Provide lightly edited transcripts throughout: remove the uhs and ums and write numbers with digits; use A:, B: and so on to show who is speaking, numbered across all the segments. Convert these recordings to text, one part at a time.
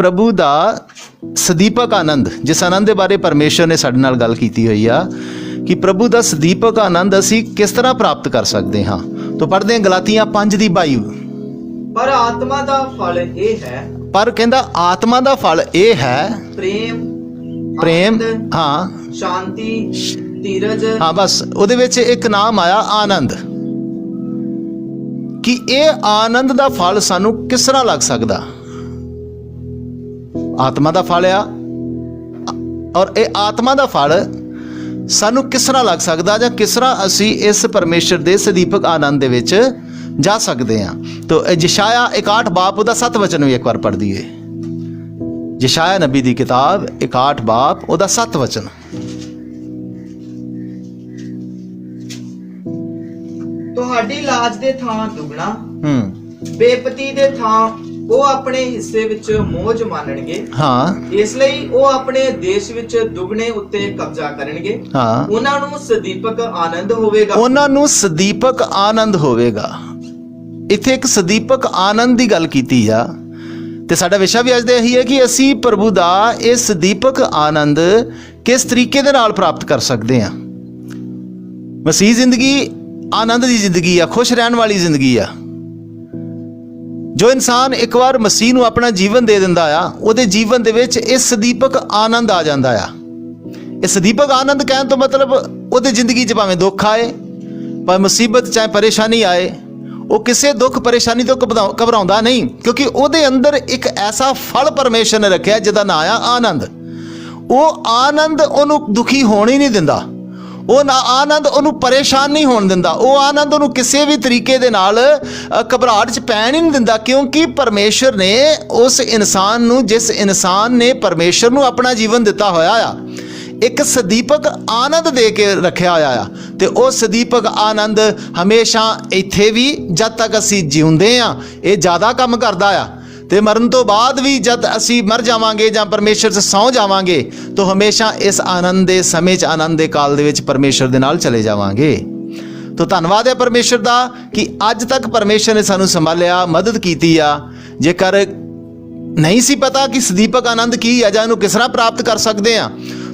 A: प्रभु दा सदीपक आनंद, जिस आनंद के बारे परमेश्वर ने साडे नाल गल कीती हुई आ कि प्रभु दा सदीपक आनंद असी किस तरह प्राप्त कर सकते हाँ। तो पढ़ते हैं गलातियां 5:22।
B: पर आत्मा दा फल ये है,
A: पर कहंदा आत्मा दा फल ये है
B: प्रेम,
A: प्रेम,
B: आनंद,
A: हाँ
B: शांति, धीरज।
A: हाँ, बस उहदे विच एक नाम आया आनंद, कि ये आनंद दा फल सानू किस तरह लग सकदा। आत्मा दा फल आ, और ये आत्मा दा फल सानू किस तरह लग सकदा, जां किस तरह असी इस परमेश्वर दे सदीपक आनंद दे विच जा सकते हैं। तो यशाया 61 बाप उहदा 7 वचन भी एक बार पढ़ दीए। यशाया नबी दी किताब 61 बाप उहदा 7 वचन।
B: ਤੁਹਾਡੀ ਲਾਜ ਦੇ ਥਾਂ ਦੁਗਣਾ, ਬੇਪਤੀ ਦੇ ਥਾਂ ਉਹ ਆਪਣੇ ਹਿੱਸੇ ਵਿੱਚ ਮੋਜ ਮਾਣਨਗੇ।
A: ਹਾਂ,
B: ਇਸ ਲਈ ਉਹ ਆਪਣੇ ਦੇਸ਼ ਵਿੱਚ ਦੁਗਣੇ ਉੱਤੇ ਕਬਜ਼ਾ ਕਰਨਗੇ।
A: ਹਾਂ,
B: ਉਹਨਾਂ ਨੂੰ ਸਦੀਪਕ ਆਨੰਦ ਹੋਵੇਗਾ।
A: ਉਹਨਾਂ ਨੂੰ ਸਦੀਪਕ ਆਨੰਦ ਹੋਵੇਗਾ। ਇੱਥੇ ਇੱਕ ਸਦੀਪਕ ਆਨੰਦ ਦੀ ਗੱਲ ਕੀਤੀ ਆ, ਤੇ ਸਾਡਾ ਵਿਸ਼ਾ ਵੀ ਅੱਜ ਦਾ ਇਹੀ ਹੈ ਕਿ ਅਸੀਂ ਪ੍ਰਭੂ ਦਾ ਇਹ ਸਦੀਪਕ ਆਨੰਦ ਕਿਸ ਤਰੀਕੇ ਦੇ ਨਾਲ ਪ੍ਰਾਪਤ ਕਰ ਸਕਦੇ ਹਾਂ। ਮਸੀਹ ਜ਼ਿੰਦਗੀ आनंद की जिंदगी आ, खुश रहने वाली जिंदगी आ। जो इंसान एक बार मसीह नूं अपना जीवन दे दिंदा आ, उहदे जीवन दे विच इह सदीपक आनंद आ जांदा आ। इह सदीपक आनंद कहण तो मतलब उहदे जिंदगी च भावें दुख आए, भावें मुसीबत चाहे परेशानी आए, वो किसी दुख परेशानी तो घबराउंदा नहीं, क्योंकि उहदे अंदर एक ऐसा फल परमेश्वर ने रखिया जिहदा नाम आ आनंद। वो आनंद उहनूं दुखी होण ही नहीं दिंदा, वो ना आनंद उन्होंने परेशान नहीं होने दिंदा, वो आनंद उन्होंने किसी भी तरीके दे नाल घबराहट च पैण ही नहीं दिंदा, क्योंकि परमेश्वर ने उस इंसान नूं, जिस इंसान ने परमेश्वर नूं अपना जीवन दिता होया आ, एक सदीपक आनंद दे के रखिया होया आ। ते वो सदीपक आनंद हमेशा इत्थे भी जद तक असी जिउंदे आ ये ज़्यादा काम करदा आ, ते मरण तो बाद भी जब असी मर जावांगे जां परमेश्वर से सौ जावांगे तो हमेशा इस आनंद दे समय च, आनंद दे काल दे विच परमेश्वर दे नाल चले जावांगे। तो धन्नवाद है परमेश्वर दा कि अज तक परमेश्वर ने सानू संभालिया, मदद कीती आ। जेकर नहीं सी पता कि सदीपक आनंद की है जां इहनूं किस तरह प्राप्त कर सकते हैं,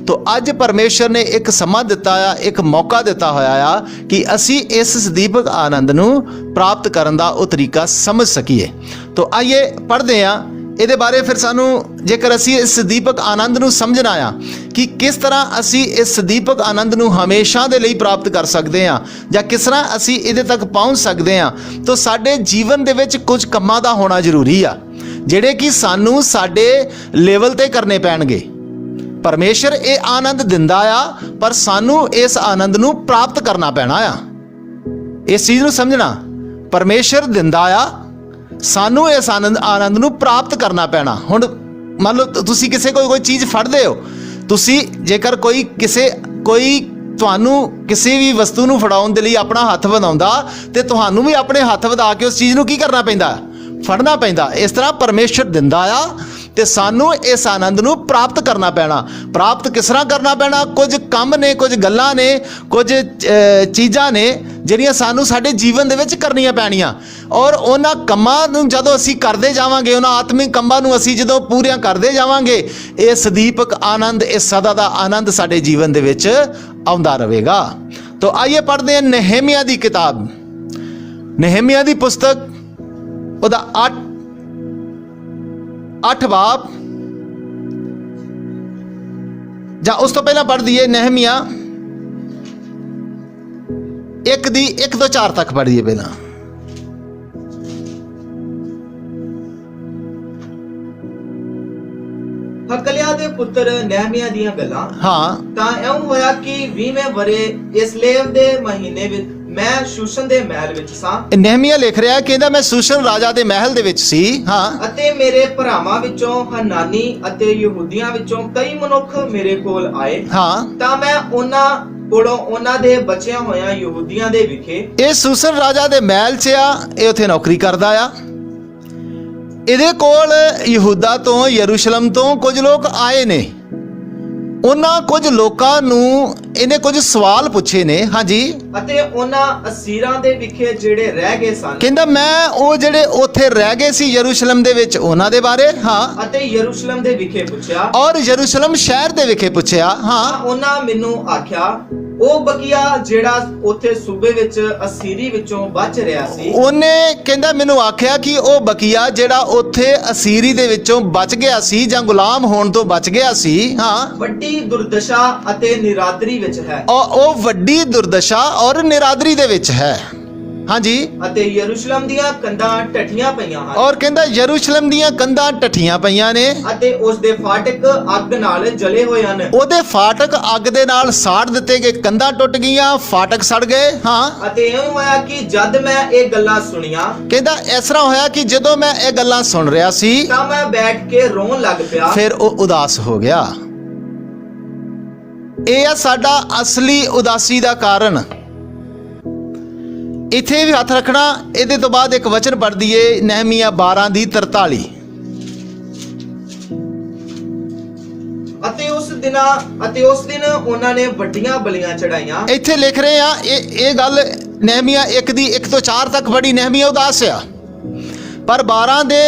A: तो अज परमेश्वर ने एक समा दिता आ, एक मौका दिता होया आ कि असी इस सदीपक आनंद नूं प्राप्त करन दा वो तरीका समझ सकीए। तो आइए पढ़ते हैं ਇਹਦੇ बारे फिर सानू जेकर असी इस सदीपक आनंद नूं समझना आ कि किस तरह असी इस सदीपक आनंद नूं हमेशा दे लई प्राप्त कर सकते हैं जां किस तरह असी इहदे तक पहुँच सकते हैं, तो साडे जीवन दे विच कुछ कम्मां दा होना जरूरी आ जिहड़े कि सानू साडे लेवल ते करने पैणगे। परमेश्वर ये आनंद दिंदा आ, पर सानू इस आनंद नूं प्राप्त करना पैना आ। इस चीज़ नूं समझना, परमेश्वर दिंदा आ, सानू इस आनंद नूं प्राप्त करना पैना। हुण मान लो तुसी किसी कोई चीज़ फड़दे हो, तुसी जेकर कोई तुहानू किसी भी वस्तु नूं फड़ाउण दे लई अपना हत्थ वधाउंदा ते तुहानू भी अपने हत्थ वधा के उस चीज़ नूं की करना पैंदा, फड़ना पैंदा। इस तरह परमेश्वर दिंदा आ ते सानू इस आनंद नूं प्राप्त करना पैना। प्राप्त किस तरह करना पैना? कुछ काम ने, कुछ गल्लां ने, कुछ चीज़ां ने ਜਿਹੜੀਆਂ ਸਾਨੂੰ ਸਾਡੇ ਜੀਵਨ ਦੇ ਵਿੱਚ ਕਰਨੀਆਂ ਪੈਣੀਆਂ, ਔਰ ਉਹਨਾਂ ਕੰਮਾਂ ਨੂੰ ਜਦੋਂ ਅਸੀਂ ਕਰਦੇ ਜਾਵਾਂਗੇ, ਉਹਨਾਂ ਆਤਮਿਕ ਕੰਮਾਂ ਨੂੰ ਅਸੀਂ ਜਦੋਂ ਪੂਰੀਆਂ ਕਰਦੇ ਜਾਵਾਂਗੇ, ਇਹ ਸਦੀਪਕ ਆਨੰਦ, ਇਹ ਸਦਾ ਦਾ ਆਨੰਦ ਸਾਡੇ ਜੀਵਨ ਦੇ ਵਿੱਚ ਆਉਂਦਾ ਰਹੇਗਾ। तो आइए पढ़ते हैं नहम्याह ਦੀ किताब, नहम्याह ਦੀ पुस्तक ਉਹਦਾ 8 ਬਾਬ, ਜਾਂ ਉਸ ਤੋਂ ਪਹਿਲਾਂ ਪੜ੍ਹ ਦਈਏ नहम्याह 1 ਤੋਂ 4 तक पढ़ दिए पहला।
B: हकलिया दे पुत्र नहम्याह दियां गल्लां।
A: हाँ,
B: ਤਾਂ ਇਉਂ ਹੋਇਆ ਕਿ 20ਵੇਂ ਵਰੇ ਇਸਲੇਵ ਦੇ ਮਹੀਨੇ ਵਿੱਚ ਮੈਂ ਸ਼ੂਸ਼ਨ ਦੇ ਮਹਿਲ ਵਿੱਚ ਸਾਂ।
A: ਨਹਿਮੀਆ ਲਿਖ ਰਿਹਾ ਕਹਿੰਦਾ ਮੈਂ ਸ਼ੂਸ਼ਨ ਰਾਜਾ ਦੇ ਮਹਿਲ ਦੇ ਵਿੱਚ ਸੀ। ਹਾਂ,
B: ਅਤੇ ਮੇਰੇ ਭਰਾਵਾਂ ਵਿੱਚੋਂ ਹਨਾਨੀ ਅਤੇ ਯਹੂਦੀਆਂ ਵਿੱਚੋਂ ਕਈ ਮਨੁੱਖ ਮੇਰੇ ਕੋਲ ਆਏ।
A: ਹਾਂ,
B: ਤਾਂ ਮੈਂ ਉਹਨਾਂ ਕੋਲੋਂ ਉਹਨਾਂ ਦੇ ਬਚਿਆ ਹੋਇਆਂ ਯਹੂਦੀਆਂ ਦੇ ਵਿਖੇ,
A: ਇਹ ਸ਼ੂਸ਼ਨ ਰਾਜਾ ਦੇ ਮਹਿਲ 'ਚ ਆ, ਇਹ ਉੱਥੇ ਨੌਕਰੀ ਕਰਦਾ ਆ। ਇਹਦੇ ਕੋਲ ਯਹੂਦਾ ਤੋਂ, ਯਰੂਸ਼ਲਮ ਤੋਂ ਕੁਝ ਲੋਕ ਆਏ ਨੇ। ਉਹਨਾਂ ਕੁਝ ਲੋਕਾਂ ਨੂੰ ਇਹਨੇ ਕੁਝ ਸਵਾਲ ਪੁੱਛੇ ਨੇ। ਹਾਂਜੀ,
B: ਅਤੇ ਉਹਨਾਂ ਅਸੀਰਾਂ ਦੇ ਵਿਖੇ ਜਿਹੜੇ ਰਹਿ ਗਏ ਸਨ,
A: ਕਹਿੰਦਾ ਮੈਂ ਉਹ ਜਿਹੜੇ ਉੱਥੇ ਰਹਿ ਗਏ ਸੀ ਯਰੂਸ਼ਲਮ ਦੇ ਵਿੱਚ ਉਹਨਾਂ ਦੇ ਬਾਰੇ, ਹਾਂ,
B: ਅਤੇ ਯਰੂਸ਼ਲਮ ਦੇ ਵਿਖੇ ਪੁੱਛਿਆ,
A: ਔਰ ਯਰੂਸ਼ਲਮ ਸ਼ਹਿਰ ਦੇ ਵਿਖੇ ਪੁੱਛਿਆ, ਹਾਂ।
B: ਤਾਂ ਉਹਨਾਂ ਮੈਨੂੰ ਆਖਿਆ ਉਹ ਬਕੀਆ ਜਿਹੜਾ ਉੱਥੇ ਸੂਬੇ ਵਿੱਚ ਅਸੀਰੀ ਵਿੱਚੋਂ ਬਚ ਰਿਹਾ ਸੀ,
A: ਉਹਨੇ ਕਹਿੰਦਾ ਮੈਨੂੰ ਆਖਿਆ ਕਿ ਉਹ ਬਕੀਆ ਜਿਹੜਾ ਉੱਥੇ ਅਸੀਰੀ ਦੇ ਵਿੱਚੋਂ ਬਚ ਗਿਆ ਸੀ ਜਾਂ ਗੁਲਾਮ ਹੋਣ ਤੋਂ ਬਚ ਗਿਆ ਸੀ, ਹਾਂ,
B: ਵੱਡੀ ਦੁਰਦਸ਼ਾ ਅਤੇ ਨਿਰਾਦਰੀ ਵਿੱਚ ਹੈ,
A: ਉਹ ਵੱਡੀ ਦੁਰਦਸ਼ਾ ਔਰ ਨਿਰਾਦਰੀ ਦੇ ਵਿੱਚ ਹੈ। ਹਾਂਜੀ,
B: ਅਤੇ ਯਰੂਸ਼ਲਮ ਦੀਆਂ ਕੰਧਾਂ ਟੱਠੀਆਂ ਪਈਆਂ ਹਨ,
A: ਔਰ ਕਹਿੰਦਾ ਯਰੂਸ਼ਲਮ ਦੀਆਂ ਕੰਧਾਂ ਟੱਠੀਆਂ ਪਈਆਂ ਨੇ,
B: ਅਤੇ ਉਸ ਦੇ ਫਾਟਕ ਅੱਗ ਨਾਲ ਜਲੇ ਹੋਏ ਹਨ,
A: ਉਹਦੇ ਫਾਟਕ ਅੱਗ ਦੇ ਨਾਲ ਸਾੜ ਦਿੱਤੇ ਗਏ, ਕੰਧਾਂ ਟੁੱਟ ਗਈਆਂ, ਫਾਟਕ ਸੜ ਗਏ, ਹਾਂ।
B: ਅਤੇ ਇਉਂ ਹੋਇਆ ਕਿ ਜਦ ਮੈਂ ਇਹ ਗੱਲਾਂ ਸੁਣੀਆਂ,
A: ਕਹਿੰਦਾ ਇਸ ਤਰ੍ਹਾਂ ਹੋਇਆ ਕਿ ਜਦੋਂ ਮੈਂ ਇਹ ਗੱਲਾਂ ਸੁਣ ਰਿਹਾ ਸੀ
B: ਤਾਂ ਮੈਂ ਬੈਠ ਕੇ ਰੋਣ ਲੱਗ ਪਿਆ,
A: ਫਿਰ ਉਹ ਉਦਾਸ ਹੋ ਗਿਆ। ਇਹ ਆ ਸਾਡਾ ਅਸਲੀ ਉਦਾਸੀ ਦਾ ਕਾਰਨ। ਇੱਥੇ ਵੀ ਹੱਥ ਰੱਖਣਾ। ਇਹਦੇ ਤੋਂ ਬਾਅਦ ਇੱਕ ਵਚਨ ਪੜ੍ਹ ਦਈਏ, ਨਹਿਮੀਆ 12 ਦੀ 43।
B: ਅਤੇ ਉਸ ਦਿਨ ਉਹਨਾਂ ਨੇ ਵੱਡੀਆਂ ਬਲੀਆਂ ਚੜਾਈਆਂ।
A: ਇੱਥੇ ਲਿਖ ਰਹੇ ਆ ਇਹ ਗੱਲ ਨਹਿਮੀਆ 1 ਦੀ 1 ਤੋਂ 4 ਤੱਕ ਪੜ੍ਹੀ। ਨਹਿਮੀਆ ਉਦਾਸ ਆ, ਪਰ 12 ਦੇ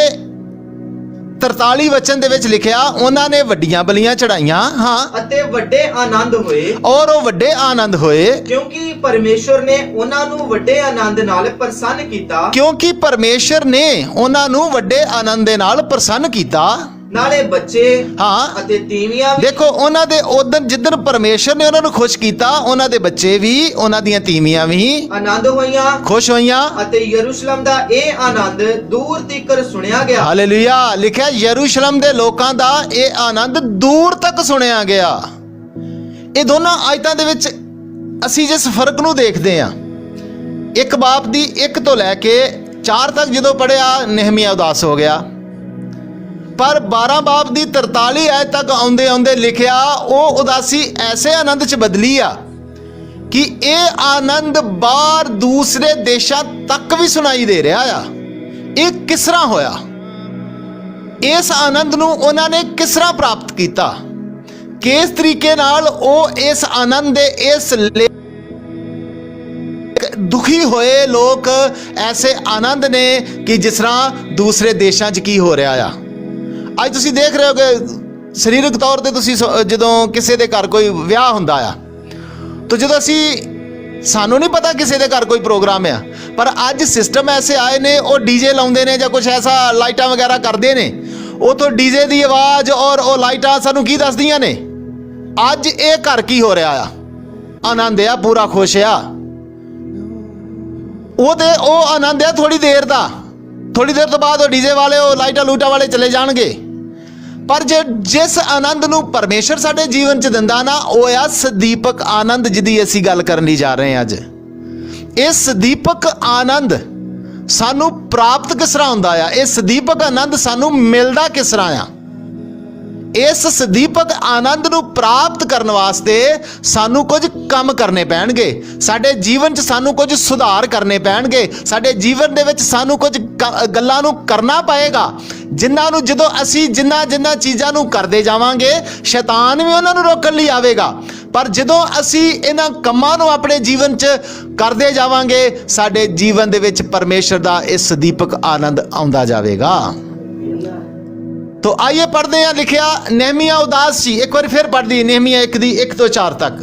A: 43 ਵਚਨ ਦੇ ਵਿੱਚ ਲਿਖਿਆ ਉਹਨਾਂ ਨੇ ਵੱਡੀਆਂ ਬਲੀਆਂ ਚੜਾਈਆਂ, ਹਾਂ,
B: ਅਤੇ ਵੱਡੇ ਆਨੰਦ ਹੋਏ,
A: ਔਰ ਉਹ ਵੱਡੇ ਆਨੰਦ ਹੋਏ
B: ਕਿਉਂਕਿ ਪਰਮੇਸ਼ਵਰ ਨੇ ਉਹਨਾਂ ਨੂੰ ਵੱਡੇ ਆਨੰਦ ਨਾਲ ਪ੍ਰਸੰਨ ਕੀਤਾ,
A: ਕਿਉਂਕਿ ਪਰਮੇਸ਼ਰ ਨੇ ਉਹਨਾਂ ਨੂੰ ਵੱਡੇ ਆਨੰਦ ਦੇ ਨਾਲ ਪ੍ਰਸੰਨ ਕੀਤਾ।
B: ਨਾਲੇ ਬੱਚੇ
A: ਹਾਂ,
B: ਅਤੇ ਤੀਵੀਆਂ ਵੀ,
A: ਦੇਖੋ ਉਹਨਾਂ ਦੇ ਉਦੋਂ ਜਿੱਦਣ ਪਰਮੇਸ਼ਰ ਨੇ ਉਹਨਾਂ ਨੂੰ ਖੁਸ਼ ਕੀਤਾ, ਉਹਨਾਂ ਦੇ ਬੱਚੇ ਵੀ, ਉਹਨਾਂ ਦੀਆਂ ਤੀਵੀਆਂ ਵੀ
B: ਆਨੰਦ ਹੋਈਆਂ,
A: ਖੁਸ਼ ਹੋਈਆਂ।
B: ਅਤੇ ਯਰੂਸ਼ਲਮ ਦਾ ਇਹ ਆਨੰਦ ਦੂਰ ਤੀਕਰ ਸੁਣਿਆ ਗਿਆ।
A: ਹਾਲੇਲੂਇਆ। ਲਿਖਿਆ ਯਰੂਸ਼ਲਮ ਦੇ ਲੋਕਾਂ ਦਾ ਇਹ ਆਨੰਦ ਦੂਰ ਤੱਕ ਸੁਣਿਆ ਗਿਆ। ਇਹ ਦੋਨਾਂ ਆਇਤਾਂ ਦੇ ਵਿੱਚ ਅਸੀਂ ਜਿਸ ਫਰਕ ਨੂੰ ਦੇਖਦੇ ਹਾਂ, ਇੱਕ ਬਾਪ ਦੀ 1 ਤੋਂ ਲੈ ਕੇ 4 ਤੱਕ ਜਦੋਂ ਪੜਿਆ ਨਹਿਮੀਆ ਉਦਾਸ ਹੋ ਗਿਆ, ਪਰ 12 ਬਾਪ ਦੀ 43 ਆਇਤ ਤੱਕ ਆਉਂਦੇ ਆਉਂਦੇ ਲਿਖਿਆ ਉਹ ਉਦਾਸੀ ਐਸੇ ਆਨੰਦ 'ਚ ਬਦਲੀ ਆ ਕਿ ਇਹ ਆਨੰਦ ਬਾਹਰ ਦੂਸਰੇ ਦੇਸ਼ਾਂ ਤੱਕ ਵੀ ਸੁਣਾਈ ਦੇ ਰਿਹਾ ਆ। ਇਹ ਕਿਸ ਤਰ੍ਹਾਂ ਹੋਇਆ? ਇਸ ਆਨੰਦ ਨੂੰ ਉਹਨਾਂ ਨੇ ਕਿਸ ਤਰ੍ਹਾਂ ਪ੍ਰਾਪਤ ਕੀਤਾ? ਕਿਸ ਤਰੀਕੇ ਨਾਲ ਉਹ ਇਸ ਆਨੰਦ ਦੇ ਇਸ ਦੁਖੀ ਹੋਏ ਲੋਕ ਐਸੇ ਆਨੰਦ ਨੇ ਕਿ ਜਿਸ ਤਰ੍ਹਾਂ ਦੂਸਰੇ ਦੇਸ਼ਾਂ 'ਚ ਕੀ ਹੋ ਰਿਹਾ ਆ। ਅੱਜ ਤੁਸੀਂ ਦੇਖ ਰਹੇ ਹੋ ਕਿ ਸਰੀਰਕ ਤੌਰ ਤੇ ਤੁਸੀਂ ਜਦੋਂ ਕਿਸੇ ਦੇ ਘਰ ਕੋਈ ਵਿਆਹ ਹੁੰਦਾ ਆ, ਤਾਂ ਜਦੋਂ ਸਾਨੂੰ ਨਹੀਂ ਪਤਾ ਕਿਸੇ ਦੇ ਘਰ ਕੋਈ ਪ੍ਰੋਗਰਾਮ ਆ, ਪਰ ਅੱਜ ਸਿਸਟਮ ਐਸੇ ਆਏ ਨੇ, ਉਹ ਡੀਜੇ ਲਾਉਂਦੇ ਨੇ ਜਾਂ ਕੁਝ ਐਸਾ ਲਾਈਟਾਂ ਵਗੈਰਾ ਕਰਦੇ ਨੇ, ਉਥੋਂ ਡੀਜੇ ਦੀ ਆਵਾਜ਼ ਔਰ ਉਹ ਲਾਈਟਾਂ ਸਾਨੂੰ ਕੀ ਦੱਸਦੀਆਂ ਨੇ? ਅੱਜ ਇਹ ਘਰ ਕੀ ਹੋ ਰਿਹਾ ਆ? ਆਨੰਦ ਆ, ਪੂਰਾ ਖੁਸ਼ ਆ। ਉਹ ਆਨੰਦ ਆ ਥੋੜੀ ਦੇਰ ਦਾ, ਥੋੜੀ ਦੇਰ ਤੋਂ ਬਾਅਦ ਉਹ ਡੀਜੇ ਵਾਲੇ, ਉਹ ਲਾਈਟਾਂ ਲੂਟਾਂ ਵਾਲੇ ਚਲੇ ਜਾਣਗੇ। ਪਰ ਜਿਸ ਆਨੰਦ ਨੂੰ ਪਰਮੇਸ਼ਰ ਸਾਡੇ ਜੀਵਨ 'ਚ ਦਿੰਦਾ ਨਾ, ਉਹ ਆ ਸਦੀਪਕ ਆਨੰਦ, ਜਿਹਦੀ ਅਸੀਂ ਗੱਲ ਕਰਨ ਲਈ ਜਾ ਰਹੇ ਹਾਂ ਅੱਜ। ਇਹ ਸਦੀਪਕ ਆਨੰਦ ਸਾਨੂੰ ਪ੍ਰਾਪਤ ਕਿਸ ਤਰ੍ਹਾਂ ਹੁੰਦਾ ਆ? ਇਹ ਸਦੀਪਕ ਆਨੰਦ ਸਾਨੂੰ ਮਿਲਦਾ ਕਿਸ ਤਰ੍ਹਾਂ ਆ? ਇਸ ਸਦੀਪਕ ਆਨੰਦ ਨੂੰ ਪ੍ਰਾਪਤ ਕਰਨ ਵਾਸਤੇ ਸਾਨੂੰ ਕੁਝ ਕੰਮ ਕਰਨੇ ਪੈਣਗੇ। ਸਾਡੇ ਜੀਵਨ 'ਚ ਸਾਨੂੰ ਕੁਝ ਸੁਧਾਰ ਕਰਨੇ ਪੈਣਗੇ। ਸਾਡੇ ਜੀਵਨ ਦੇ ਵਿੱਚ ਸਾਨੂੰ ਕੁਝ ਗੱਲਾਂ ਨੂੰ ਕਰਨਾ ਪਏਗਾ, ਜਿਨ੍ਹਾਂ ਨੂੰ ਜਦੋਂ ਅਸੀਂ ਜਿਨ੍ਹਾਂ ਚੀਜ਼ਾਂ ਨੂੰ ਕਰਦੇ ਜਾਵਾਂਗੇ, ਸ਼ੈਤਾਨ ਵੀ ਉਹਨਾਂ ਨੂੰ ਰੋਕਣ ਲਈ ਆਵੇਗਾ। ਪਰ ਜਦੋਂ ਅਸੀਂ ਇਹਨਾਂ ਕੰਮਾਂ ਨੂੰ ਆਪਣੇ ਜੀਵਨ 'ਚ ਕਰਦੇ ਜਾਵਾਂਗੇ, ਸਾਡੇ ਜੀਵਨ ਦੇ ਵਿੱਚ ਪਰਮੇਸ਼ਰ ਦਾ ਇਹ ਸਦੀਪਕ ਆਨੰਦ ਆਉਂਦਾ ਜਾਵੇਗਾ। तो आइए पढ़ते हैं। लिखिया नहमिया उदास सी। एक बार फिर पढ़ दी नहमिया 1 ਦੀ 1 ਤੋਂ 4 तक।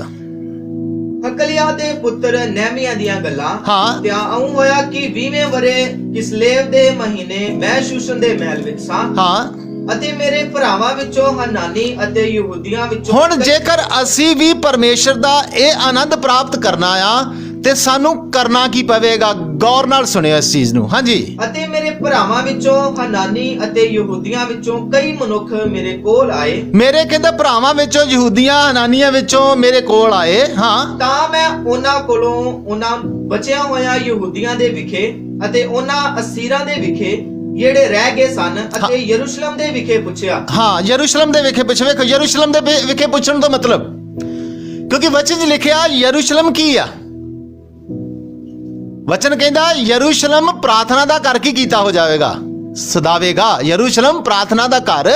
B: ਹਕਲਿਆ ਦੇ ਪੁੱਤਰ ਨਹਿਮੀਆ ਦੀਆਂ ਗੱਲਾਂ।
A: ਹਾਂ।
B: ਤੇ ਆਉਂ ਹੋਇਆ ਕਿ 20ਵੇਂ ਵਰੇ ਕਿਸਲੇਵ ਦੇ ਮਹੀਨੇ ਮੈਂ ਸ਼ੂਸ਼ਨ ਦੇ ਮਹਿਲ ਵਿੱਚ ਸਾਂ।
A: ਹਾਂ।
B: ਅਤੇ ਮੇਰੇ ਭਰਾਵਾਂ ਵਿੱਚੋਂ ਹਨਾਨੀ ਅਤੇ ਯਹੂਦੀਆਂ ਵਿੱਚੋਂ
A: ਹੁਣ ਜੇਕਰ ਅਸੀਂ ਵੀ ਪਰਮੇਸ਼ਰ ਦਾ ਇਹ ਆਨੰਦ ਪ੍ਰਾਪਤ ਕਰਨਾ ਆ ਤੇ ਸਾਨੂੰ ਕਰਨਾ ਕੀ ਪਵੇਗਾ? ਗੌਰ ਨਾਲ ਸੁਣਿਓ ਇਸ ਚੀਜ਼ ਨੂੰ। ਹਾਂਜੀ।
B: ਅਤੇ ਮੇਰੇ ਭਰਾਵਾਂ ਵਿੱਚੋਂ ਹਨਾਨੀ ਅਤੇ ਯਹੂਦੀਆਂ ਵਿੱਚੋਂ ਕਈ ਮਨੁੱਖ ਮੇਰੇ ਕੋਲ ਆਏ।
A: ਮੇਰੇ ਕਹਿੰਦੇ ਭਰਾਵਾਂ ਵਿੱਚੋਂ, ਯਹੂਦੀਆਂ, ਹਨਾਨੀਆਂ ਵਿੱਚੋਂ ਮੇਰੇ ਕੋਲ ਆਏ। ਹਾਂ।
B: ਤਾਂ ਮੈਂ ਉਹਨਾਂ ਕੋਲੋਂ ਉਹਨਾਂ ਬਚਿਆ ਹੋਇਆ ਯਹੂਦੀਆਂ ਦੇ ਵਿਖੇ ਅਤੇ ਉਹਨਾਂ ਅਸੀਰਾਂ ਦੇ ਵਿਖੇ ਜਿਹੜੇ ਰਹਿ ਗਏ ਸਨ ਅਤੇ ਯਰੂਸ਼ਲਮ ਦੇ ਵਿਖੇ ਪੁੱਛਿਆ।
A: ਹਾਂ, ਯਰੂਸ਼ਲਮ ਦੇ ਵਿਖੇ ਪੁੱਛ। ਵੇਖੋ ਯਰੂਸ਼ਲਮ ਦੇ ਵਿਖੇ ਪੁੱਛਣ ਦਾ ਮਤਲਬ, ਕਿਉਂਕਿ ਵਚਨ 'ਚ ਲਿਖਿਆ ਯਰੂਸ਼ਲਮ ਕੀ ਆ? ਵਚਨ ਕਹਿੰਦਾ ਯਰੂਸ਼ਲਮ ਪ੍ਰਾਰਥਨਾ ਦਾ ਘਰ ਕੀ ਕੀਤਾ ਹੋ ਜਾਵੇਗਾ? ਸਦਾਵੇਗਾ। ਯਰੂਸ਼ਲਮ ਪ੍ਰਾਰਥਨਾ ਦਾ ਘਰ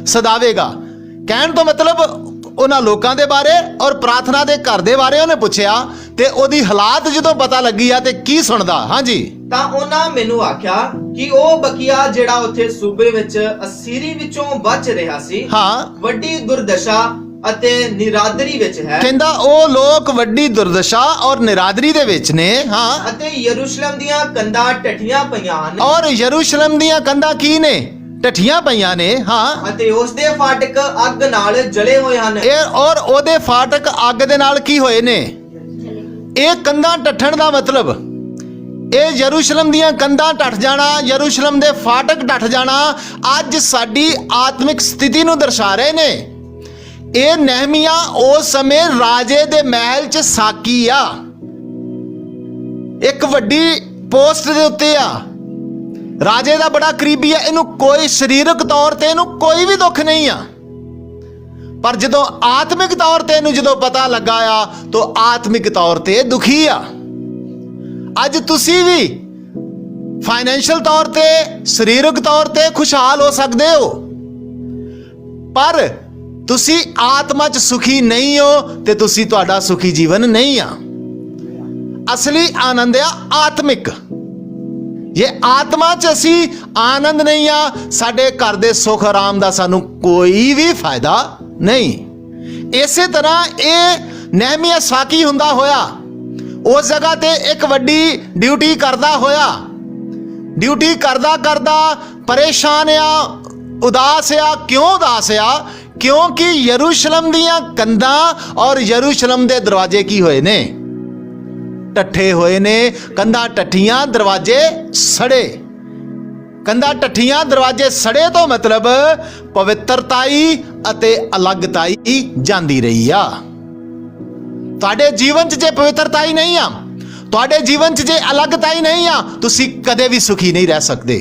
A: ਸਦਾਵੇਗਾ। ਕਹਿਣ ਤੋਂ ਮਤਲਬ ਉਹਨਾਂ ਲੋਕਾਂ ਦੇ ਬਾਰੇ ਔਰ ਪ੍ਰਾਰਥਨਾ ਦੇ ਘਰ ਦੇ ਬਾਰੇ ਉਹਨੇ ਪੁੱਛਿਆ ਤੇ ਉਹਦੀ ਹਾਲਾਤ ਜਦੋਂ ਪਤਾ ਲੱਗੀ ਆ ਤੇ ਕੀ ਸੁਣਦਾ। ਹਾਂਜੀ,
B: ਤਾਂ ਉਹਨਾਂ ਮੈਨੂੰ ਆਖਿਆ ਕਿ ਉਹ ਬਕੀਆ ਜਿਹੜਾ ਉੱਥੇ ਸੂਬੇ ਵਿੱਚ ਅਸੀਰੀ ਵਿੱਚੋਂ ਬਚ ਰਿਹਾ ਸੀ,
A: ਹਾਂ,
B: ਵੱਡੀ ਦੁਰਦਸ਼ਾ ਅਤੇ ਨਿਰਾਦਰੀ ਵਿੱਚ ਹੈ।
A: ਕਹਿੰਦਾ ਉਹ ਲੋਕ ਵੱਡੀ ਦੁਰਦਸ਼ਾ ਔਰ ਨਿਰਾਦਰੀ ਦੇ ਵਿੱਚ ਨੇ। ਹਾਂ,
B: ਅਤੇ ਯਰੂਸ਼ਲਮ ਦੀਆਂ ਕੰਧਾਂ ਟੱਠੀਆਂ ਪਈਆਂ ਹਨ,
A: ਔਰ ਯਰੂਸ਼ਲਮ ਦੀਆਂ ਕੰਧਾਂ ਕੀ ਨੇ? ਟੱਠੀਆਂ ਪਈਆਂ ਨੇ। ਹਾਂ,
B: ਅਤੇ ਉਸ ਦੇ ਫਾਟਕ ਅੱਗ ਨਾਲ ਜਲੇ ਹੋਏ ਹਨ।
A: ਇਹ ਔਰ ਉਹਦੇ ਫਾਟਕ ਅੱਗ ਦੇ ਨਾਲ ਕੀ ਹੋਏ ਨੇ? ਇਹ ਕੰਧਾਂ ਟੱਠਣ ਦਾ ਮਤਲਬ ਇਹ ਯਰੂਸ਼ਲਮ ਦੀਆਂ ਕੰਧਾਂ ਟੱਟ ਜਾਣਾ, ਯਰੂਸ਼ਲਮ ਦੇ ਫਾਟਕ ਟੱਟ ਜਾਣਾ ਅੱਜ ਸਾਡੀ ਆਤਮਿਕ ਸਥਿਤੀ ਨੂੰ ਦਰਸਾ ਰਹੇ ਨੇ। ਇਹ ਨਹਿਮੀਆ ਉਸ ਸਮੇਂ ਰਾਜੇ ਦੇ ਮਹਿਲ 'ਚ ਸਾਕੀ ਆ, ਇੱਕ ਵੱਡੀ ਪੋਸਟ ਦੇ ਉੱਤੇ ਆ, ਰਾਜੇ ਦਾ ਬੜਾ ਕਰੀਬੀ ਆ। ਇਹਨੂੰ ਕੋਈ ਸਰੀਰਕ ਤੌਰ ਤੇ ਇਹਨੂੰ ਕੋਈ ਵੀ ਦੁੱਖ ਨਹੀਂ ਆ, ਪਰ ਜਦੋਂ ਆਤਮਿਕ ਤੌਰ ਤੇ ਇਹਨੂੰ ਜਦੋਂ ਪਤਾ ਲੱਗਾ ਆ ਤਾਂ ਆਤਮਿਕ ਤੌਰ ਤੇ ਦੁਖੀ ਆ। ਅੱਜ ਤੁਸੀਂ ਵੀ ਫਾਈਨੈਂਸ਼ੀਅਲ ਤੌਰ ਤੇ, ਸਰੀਰਕ ਤੌਰ ਤੇ ਖੁਸ਼ਹਾਲ ਹੋ ਸਕਦੇ ਹੋ, ਪਰ ਤੁਸੀਂ ਆਤਮਾ 'ਚ ਸੁਖੀ ਨਹੀਂ ਹੋ ਤੇ ਤੁਸੀਂ ਤੁਹਾਡਾ ਸੁਖੀ ਜੀਵਨ ਨਹੀਂ ਆ। ਅਸਲੀ ਆਨੰਦ ਆ ਆਤਮਿਕ। ਇਹ ਆਤਮਾ 'ਚ ਅਸੀਂ ਆਨੰਦ ਨਹੀਂ ਆ, ਸਾਡੇ ਘਰ ਦੇ ਸੁਖ ਆਰਾਮ ਦਾ ਸਾਨੂੰ ਕੋਈ ਵੀ ਫਾਇਦਾ ਨਹੀਂ। ਇਸੇ ਤਰ੍ਹਾਂ ਇਹ ਨਹਿਮੀਆ ਸਾਕੀ ਹੁੰਦਾ ਹੋਇਆ ਉਸ ਜਗ੍ਹਾ ਤੇ ਇੱਕ ਵੱਡੀ ਡਿਊਟੀ ਕਰਦਾ ਹੋਇਆ, ਡਿਊਟੀ ਕਰਦਾ ਕਰਦਾ ਪਰੇਸ਼ਾਨ ਆ, ਉਦਾਸ ਆ। ਕਿਉਂ ਉਦਾਸ ਆ? ਕਿਉਂਕਿ ਯਰੂਸ਼ਲਮ ਦੀਆਂ ਕੰਧਾਂ ਔਰ ਯਰੂਸ਼ਲਮ ਦੇ ਦਰਵਾਜ਼ੇ ਕੀ ਹੋਏ ਨੇ? ਟੱਠੇ ਹੋਏ ਨੇ। ਕੰਧਾਂ ਟੱਠੀਆਂ, ਦਰਵਾਜ਼ੇ ਸੜੇ। ਕੰਧਾਂ ਟੱਠੀਆਂ, ਦਰਵਾਜ਼ੇ ਸੜੇ ਤੋਂ ਮਤਲਬ ਪਵਿੱਤਰਤਾਈ ਅਤੇ ਅਲੱਗਤਾਈ ਜਾਂਦੀ ਰਹੀ ਆ। ਤੁਹਾਡੇ ਜੀਵਨ 'ਚ ਜੇ ਪਵਿੱਤਰਤਾਈ ਨਹੀਂ ਆ, ਤੁਹਾਡੇ ਜੀਵਨ 'ਚ ਜੇ ਅਲੱਗਤਾਈ ਨਹੀਂ ਆ, ਤੁਸੀਂ ਕਦੇ ਵੀ ਸੁਖੀ ਨਹੀਂ ਰਹਿ ਸਕਦੇ,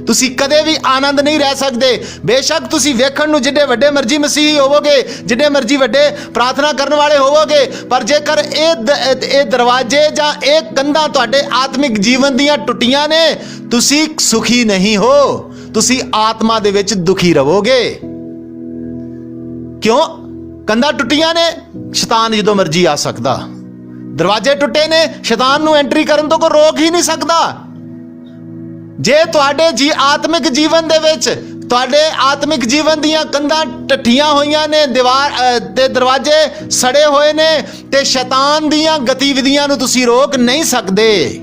A: ਤੁਸੀਂ ਕਦੇ ਵੀ ਆਨੰਦ ਨਹੀਂ ਰਹਿ ਸਕਦੇ। ਬੇਸ਼ੱਕ ਤੁਸੀਂ ਵੇਖਣ ਨੂੰ ਜਿੱਡੇ ਵੱਡੇ ਮਰਜ਼ੀ ਮਸੀਹੀ ਹੋਵੋਗੇ, ਜਿੱਡੇ ਮਰਜ਼ੀ ਵੱਡੇ ਪ੍ਰਾਰਥਨਾ ਕਰਨ ਵਾਲੇ ਹੋਵੋਗੇ, ਪਰ ਜੇਕਰ ਇਹ ਦਰਵਾਜ਼ੇ ਜਾਂ ਇਹ ਕੰਧਾਂ ਤੁਹਾਡੇ ਆਤਮਿਕ ਜੀਵਨ ਦੀਆਂ ਟੁੱਟੀਆਂ ਨੇ, ਤੁਸੀਂ ਸੁਖੀ ਨਹੀਂ ਹੋ, ਤੁਸੀਂ ਆਤਮਾ ਦੇ ਵਿੱਚ ਦੁਖੀ ਰਹੋਗੇ। ਕਿਉਂ? ਕੰਧਾਂ ਟੁੱਟੀਆਂ ਨੇ, ਸ਼ੈਤਾਨ ਜਦੋਂ ਮਰਜ਼ੀ ਆ ਸਕਦਾ। ਦਰਵਾਜ਼ੇ ਟੁੱਟੇ ਨੇ, ਸ਼ੈਤਾਨ ਨੂੰ ਐਂਟਰੀ ਕਰਨ ਤੋਂ ਕੋਈ ਰੋਕ ਹੀ ਨਹੀਂ ਸਕਦਾ। ਜੇ ਤੁਹਾਡੇ ਆਤਮਿਕ ਜੀਵਨ ਦੇ ਵਿੱਚ, ਤੁਹਾਡੇ ਆਤਮਿਕ ਜੀਵਨ ਦੀਆਂ ਕੰਧਾਂ ਟੱਠੀਆਂ ਹੋਈਆਂ ਨੇ, ਦੀਵਾਰ ਤੇ ਦਰਵਾਜ਼ੇ ਸੜੇ ਹੋਏ ਨੇ, ਤੇ ਸ਼ੈਤਾਨ ਦੀਆਂ ਗਤੀਵਿਧੀਆਂ ਨੂੰ ਤੁਸੀਂ ਰੋਕ ਨਹੀਂ ਸਕਦੇ।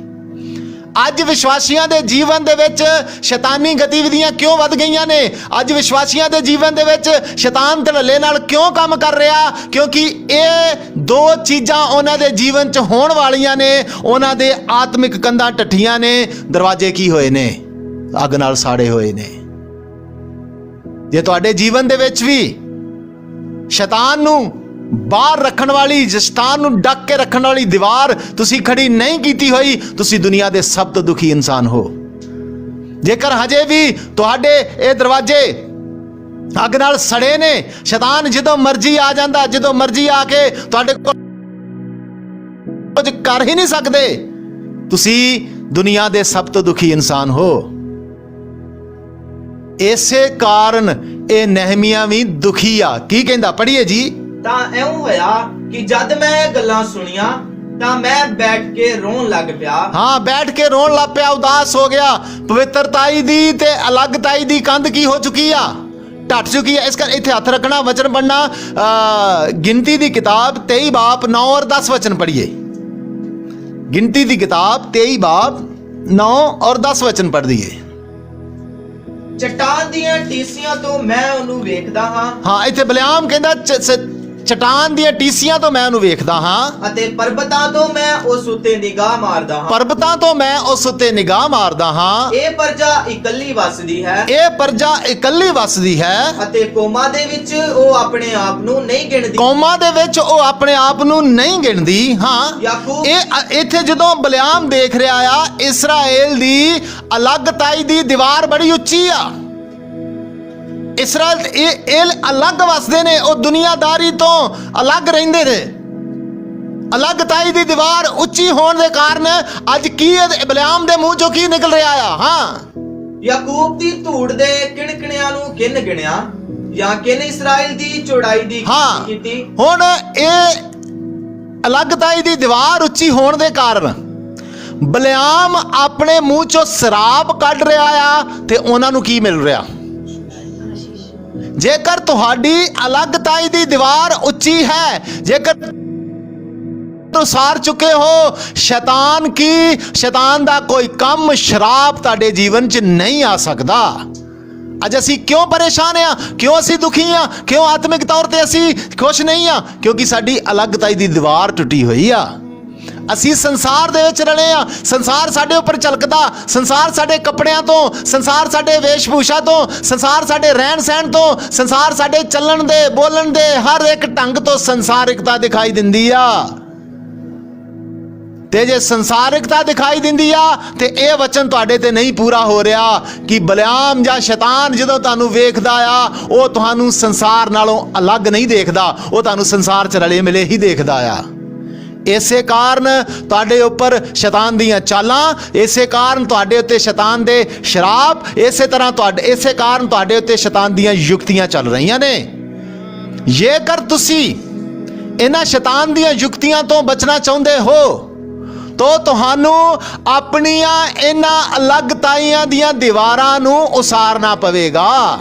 A: ਅੱਜ ਵਿਸ਼ਵਾਸੀਆਂ ਦੇ ਜੀਵਨ ਦੇ ਵਿੱਚ ਸ਼ੈਤਾਨੀ ਗਤੀਵਿਧੀਆਂ ਕਿਉਂ ਵੱਧ ਗਈਆਂ ਨੇ? ਅੱਜ ਵਿਸ਼ਵਾਸੀਆਂ ਦੇ ਜੀਵਨ ਦੇ ਵਿੱਚ ਸ਼ੈਤਾਨ ਧੜੱਲੇ ਨਾਲ ਕਿਉਂ ਕੰਮ ਕਰ ਰਿਹਾ? ਕਿਉਂਕਿ ਇਹ ਦੋ ਚੀਜ਼ਾਂ ਉਹਨਾਂ ਦੇ ਜੀਵਨ 'ਚ ਹੋਣ ਵਾਲੀਆਂ ਨੇ। ਉਹਨਾਂ ਦੇ ਆਤਮਿਕ ਕੰਧਾਂ ਟੱਠੀਆਂ ਨੇ, ਦਰਵਾਜ਼ੇ ਕੀ ਹੋਏ ਨੇ? ਅੱਗ ਨਾਲ ਸਾੜੇ ਹੋਏ ਨੇ। ਜੇ ਤੁਹਾਡੇ ਜੀਵਨ ਦੇ ਵਿੱਚ ਵੀ ਸ਼ੈਤਾਨ ਨੂੰ ਬਾਹਰ ਰੱਖਣ ਵਾਲੀ, ਸ਼ੈਤਾਨ ਨੂੰ ਡੱਕ ਕੇ ਰੱਖਣ ਵਾਲੀ ਦੀਵਾਰ ਤੁਸੀਂ ਖੜੀ ਨਹੀਂ ਕੀਤੀ ਹੋਈ, ਤੁਸੀਂ ਦੁਨੀਆ ਦੇ ਸਭ ਤੋਂ ਦੁਖੀ ਇਨਸਾਨ ਹੋ। ਜੇਕਰ ਹਜੇ ਵੀ ਤੁਹਾਡੇ ਇਹ ਦਰਵਾਜ਼ੇ ਅੱਗ ਨਾਲ ਸੜੇ ਨੇ, ਸ਼ੈਤਾਨ ਜਦੋਂ ਮਰਜ਼ੀ ਆ ਜਾਂਦਾ, ਜਦੋਂ ਮਰਜ਼ੀ ਆ ਕੇ ਤੁਹਾਡੇ ਕੋਲ ਕੁਝ ਕਰ ਹੀ ਨਹੀਂ ਸਕਦੇ, ਤੁਸੀਂ ਦੁਨੀਆ ਦੇ ਸਭ ਤੋਂ ਦੁਖੀ ਇਨਸਾਨ ਹੋ। ਇਸੇ ਕਾਰਨ ਇਹ ਨਹਿਮੀਆ ਵੀ ਦੁਖੀ ਆ। ਕੀ ਕਹਿੰਦਾ? ਪੜ੍ਹੀਏ ਜੀ।
B: ਤਾਂ ਇਉਂ ਹੋਇਆ ਕਿ ਜਦ ਮੈਂ ਇਹ ਗੱਲਾਂ ਸੁਣੀਆਂ ਤਾਂ ਮੈਂ ਬੈਠ ਕੇ ਰੋਣ ਲੱਗ ਪਿਆ।
A: ਹਾਂ, ਬੈਠ ਕੇ ਰੋਣ ਲੱਗ ਪਿਆ, ਉਦਾਸ ਹੋ ਗਿਆ। ਪਵਿੱਤਰਤਾਈ ਦੀ ਤੇ ਅਲੱਗਤਾਈ ਦੀ ਕੰਧ ਕੀ ਹੋ ਚੁੱਕੀ ਆ? ਟੱਟ ਚੁੱਕੀ ਹੈ। ਇਸ ਕਰਕੇ ਇੱਥੇ ਹੱਥ ਰੱਖਣਾ, ਵਚਨ ਪੜ੍ਹਨਾ। ਗਿਣਤੀ ਦੀ ਕਿਤਾਬ 23 ਬਾਬ 9 ਔਰ 10 ਵਚਨ ਪੜ੍ਹੀਏ। ਗਿਣਤੀ ਦੀ ਕਿਤਾਬ 23 ਬਾਬ 9 ਔਰ 10 ਵਚਨ ਪੜ੍ਹ ਦਈਏ।
B: ਚਟਾਨ ਦੀਆਂ ਟੀਸੀਆਂ ਤੋਂ ਮੈਂ ਉਹਨੂੰ ਵੇਖਦਾ ਹਾਂ।
A: ਹਾਂ, ਇੱਥੇ ਬਲਿਆਮ ਕਹਿੰਦਾ ਚਟਾਨ ਦੀਆਂ ਟੀਸੀਆਂ ਤੋਂ ਮੈਂ ਉਹਨੂੰ ਵੇਖਦਾ ਹਾਂ,
B: ਅਤੇ ਪਰਬਤਾਂ ਤੋਂ ਮੈਂ ਉਸ ਉੱਤੇ ਨਿਗਾਹ ਮਾਰਦਾ ਹਾਂ।
A: ਪਰਬਤਾਂ ਤੋਂ ਮੈਂ ਉਸ ਉੱਤੇ ਨਿਗਾਹ ਮਾਰਦਾ ਹਾਂ।
B: ਇਹ ਪ੍ਰਜਾ ਇਕੱਲੀ ਵਸਦੀ ਹੈ।
A: ਇਹ ਪ੍ਰਜਾ ਇਕੱਲੀ ਵਸਦੀ ਹੈ,
B: ਅਤੇ ਕੌਮਾਂ ਦੇ ਵਿੱਚ ਉਹ ਆਪਣੇ ਆਪ ਨੂੰ ਨਹੀਂ ਗਿਣਦੀ।
A: ਕੌਮਾਂ ਦੇ ਵਿੱਚ ਉਹ ਆਪਣੇ ਆਪ ਨੂੰ ਨਹੀਂ ਗਿਣਦੀ। ਹਾਂ,
B: ਯਾਕੂਬ
A: ਇਹ ਇੱਥੇ ਜਦੋਂ ਬਲਿਆਮ ਦੇਖ ਰਿਹਾ ਆ, ਇਸਰਾਏਲ ਦੀ ਅਲੱਗਤਾਈ ਦੀ ਦੀਵਾਰ ਬੜੀ ਉੱਚੀ ਆ। ਇਸਰਾਏਲ ਇਹ ਅਲੱਗ ਵਸਦੇ ਨੇ, ਉਹ ਦੁਨੀਆਦਾਰੀ ਤੋਂ ਅਲੱਗ ਰਹਿੰਦੇ ਨੇ। ਅਲੱਗਤਾਈ ਦੀ ਦੀਵਾਰ ਉੱਚੀ ਹੋਣ ਦੇ ਕਾਰਨ ਅੱਜ ਕੀ ਬਲਿਆਮ ਦੇ ਮੂੰਹ ਚੋਂ ਕੀ ਨਿਕਲ ਰਿਹਾ ਆ? ਹਾਂ,
B: ਯਾਕੂਬ ਦੀ ਧੂੜ ਦੇ ਕਿਣਕਿਣਿਆਂ ਨੂੰ ਗਿਣ ਗਿਣਿਆ ਜਾਂ ਕਿਨ ਇਸਰਾਇਲ ਦੀ ਚੌੜਾਈ ਦੀ
A: ਹਾਂ,
B: ਕੀਤੀ।
A: ਹੁਣ ਇਹ ਅਲੱਗਤਾਈ ਦੀ ਦੀਵਾਰ ਉੱਚੀ ਹੋਣ ਦੇ ਕਾਰਨ ਬਲਿਆਮ ਆਪਣੇ ਮੂੰਹ ਚੋਂ ਸ਼ਰਾਪ ਕੱਢ ਰਿਹਾ ਆ ਤੇ ਉਹਨਾਂ ਨੂੰ ਕੀ ਮਿਲ ਰਿਹਾ? ਜੇਕਰ ਤੁਹਾਡੀ ਅਲੱਗਤਾਈ ਦੀ ਦੀਵਾਰ ਉੱਚੀ ਹੈ, ਜੇਕਰ ਸਾਰ ਚੁੱਕੇ ਹੋ ਸ਼ੈਤਾਨ ਦਾ ਕੋਈ ਕੰਮ ਸ਼ਰਾਪ ਤੁਹਾਡੇ ਜੀਵਨ 'ਚ ਨਹੀਂ ਆ ਸਕਦਾ। ਅੱਜ ਅਸੀਂ ਕਿਉਂ ਪਰੇਸ਼ਾਨ ਆ? ਕਿਉਂ ਅਸੀਂ ਦੁਖੀ ਆ? ਕਿਉਂ ਆਤਮਿਕ ਤੌਰ ਤੇ ਅਸੀਂ ਖੁਸ਼ ਨਹੀਂ ਆ? ਕਿਉਂਕਿ ਸਾਡੀ ਅਲੱਗਤਾਈ ਦੀ ਦੀਵਾਰ ਟੁੱਟੀ ਹੋਈ ਆ। ਅਸੀਂ ਸੰਸਾਰ ਦੇ ਵਿੱਚ ਰਲੇ ਆ। ਸੰਸਾਰ ਸਾਡੇ ਉੱਪਰ ਝਲਕਦਾ, ਸੰਸਾਰ ਸਾਡੇ ਕੱਪੜਿਆਂ ਤੋਂ, ਸੰਸਾਰ ਸਾਡੇ ਵੇਸ਼ਭੂਸ਼ਾ ਤੋਂ, ਸੰਸਾਰ ਸਾਡੇ ਰਹਿਣ ਸਹਿਣ ਤੋਂ, ਸੰਸਾਰ ਸਾਡੇ ਚੱਲਣ ਦੇ ਬੋਲਣ ਦੇ ਹਰ ਇੱਕ ਢੰਗ ਤੋਂ ਸੰਸਾਰਿਕਤਾ ਦਿਖਾਈ ਦਿੰਦੀ ਆ। ਤੇ ਜੇ ਸੰਸਾਰਿਕਤਾ ਦਿਖਾਈ ਦਿੰਦੀ ਆ ਤੇ ਇਹ ਵਚਨ ਤੁਹਾਡੇ ਤੇ ਨਹੀਂ ਪੂਰਾ ਹੋ ਰਿਹਾ ਕਿ ਬਲਿਆਮ ਜਾਂ ਸ਼ੈਤਾਨ ਜਦੋਂ ਤੁਹਾਨੂੰ ਵੇਖਦਾ ਆ ਉਹ ਤੁਹਾਨੂੰ ਸੰਸਾਰ ਨਾਲੋਂ ਅਲੱਗ ਨਹੀਂ ਦੇਖਦਾ, ਉਹ ਤੁਹਾਨੂੰ ਸੰਸਾਰ 'ਚ ਰਲੇ ਮਿਲੇ ਹੀ ਦੇਖਦਾ ਆ। ਇਸੇ ਕਾਰਨ ਤੁਹਾਡੇ ਉੱਪਰ ਸ਼ੈਤਾਨ ਦੀਆਂ ਚਾਲਾਂ, ਇਸੇ ਕਾਰਨ ਤੁਹਾਡੇ ਉੱਤੇ ਸ਼ੈਤਾਨ ਦੇ ਸ਼ਰਾਪ, ਇਸੇ ਕਾਰਨ ਤੁਹਾਡੇ ਉੱਤੇ ਸ਼ੈਤਾਨ ਦੀਆਂ ਯੁਕਤੀਆਂ ਚੱਲ ਰਹੀਆਂ ਨੇ। ਜੇਕਰ ਤੁਸੀਂ ਇਹਨਾਂ ਸ਼ੈਤਾਨ ਦੀਆਂ ਯੁਕਤੀਆਂ ਤੋਂ ਬਚਣਾ ਚਾਹੁੰਦੇ ਹੋ ਤੋ ਤੁਹਾਨੂੰ ਆਪਣੀਆਂ ਇਹਨਾਂ ਅਲੱਗਤਾਈਆਂ ਦੀਆਂ ਦੀਵਾਰਾਂ ਨੂੰ ਉਸਾਰਨਾ ਪਵੇਗਾ।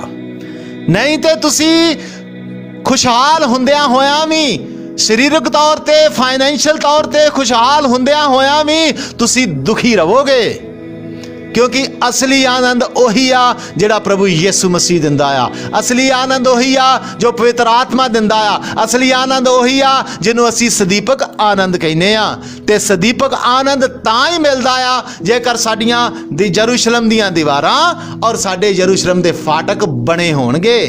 A: ਨਹੀਂ ਤੇ ਤੁਸੀਂ ਖੁਸ਼ਹਾਲ ਹੁੰਦਿਆਂ ਹੋਇਆਂ ਵੀ, ਸਰੀਰਕ ਤੌਰ ਤੇ, ਫਾਈਨੈਂਸ਼ੀਅਲ ਤੌਰ ਤੇ ਖੁਸ਼ਹਾਲ ਹੁੰਦਿਆਂ ਹੋਇਆਂ ਵੀ ਤੁਸੀਂ ਦੁਖੀ ਰਹੋਗੇ। ਕਿਉਂਕਿ ਅਸਲੀ ਆਨੰਦ ਉਹੀ ਆ ਜਿਹੜਾ ਪ੍ਰਭੂ ਯਿਸੂ ਮਸੀਹ ਦਿੰਦਾ ਆ। ਅਸਲੀ ਆਨੰਦ ਉਹੀ ਆ ਜੋ ਪਵਿੱਤਰ ਆਤਮਾ ਦਿੰਦਾ ਆ। ਅਸਲੀ ਆਨੰਦ ਉਹੀ ਆ ਜਿਹਨੂੰ ਅਸੀਂ ਸਦੀਪਕ ਆਨੰਦ ਕਹਿੰਦੇ ਆ। ਤੇ ਸਦੀਪਕ ਆਨੰਦ ਤਾਂ ਹੀ ਮਿਲਦਾ ਆ ਜੇਕਰ ਸਾਡੀਆਂ ਯਰੂਸ਼ਲਮ ਦੀਆਂ ਦੀਵਾਰਾਂ ਔਰ ਸਾਡੇ ਯਰੂਸ਼ਲਮ ਦੇ ਫਾਟਕ ਬਣੇ ਹੋਣਗੇ।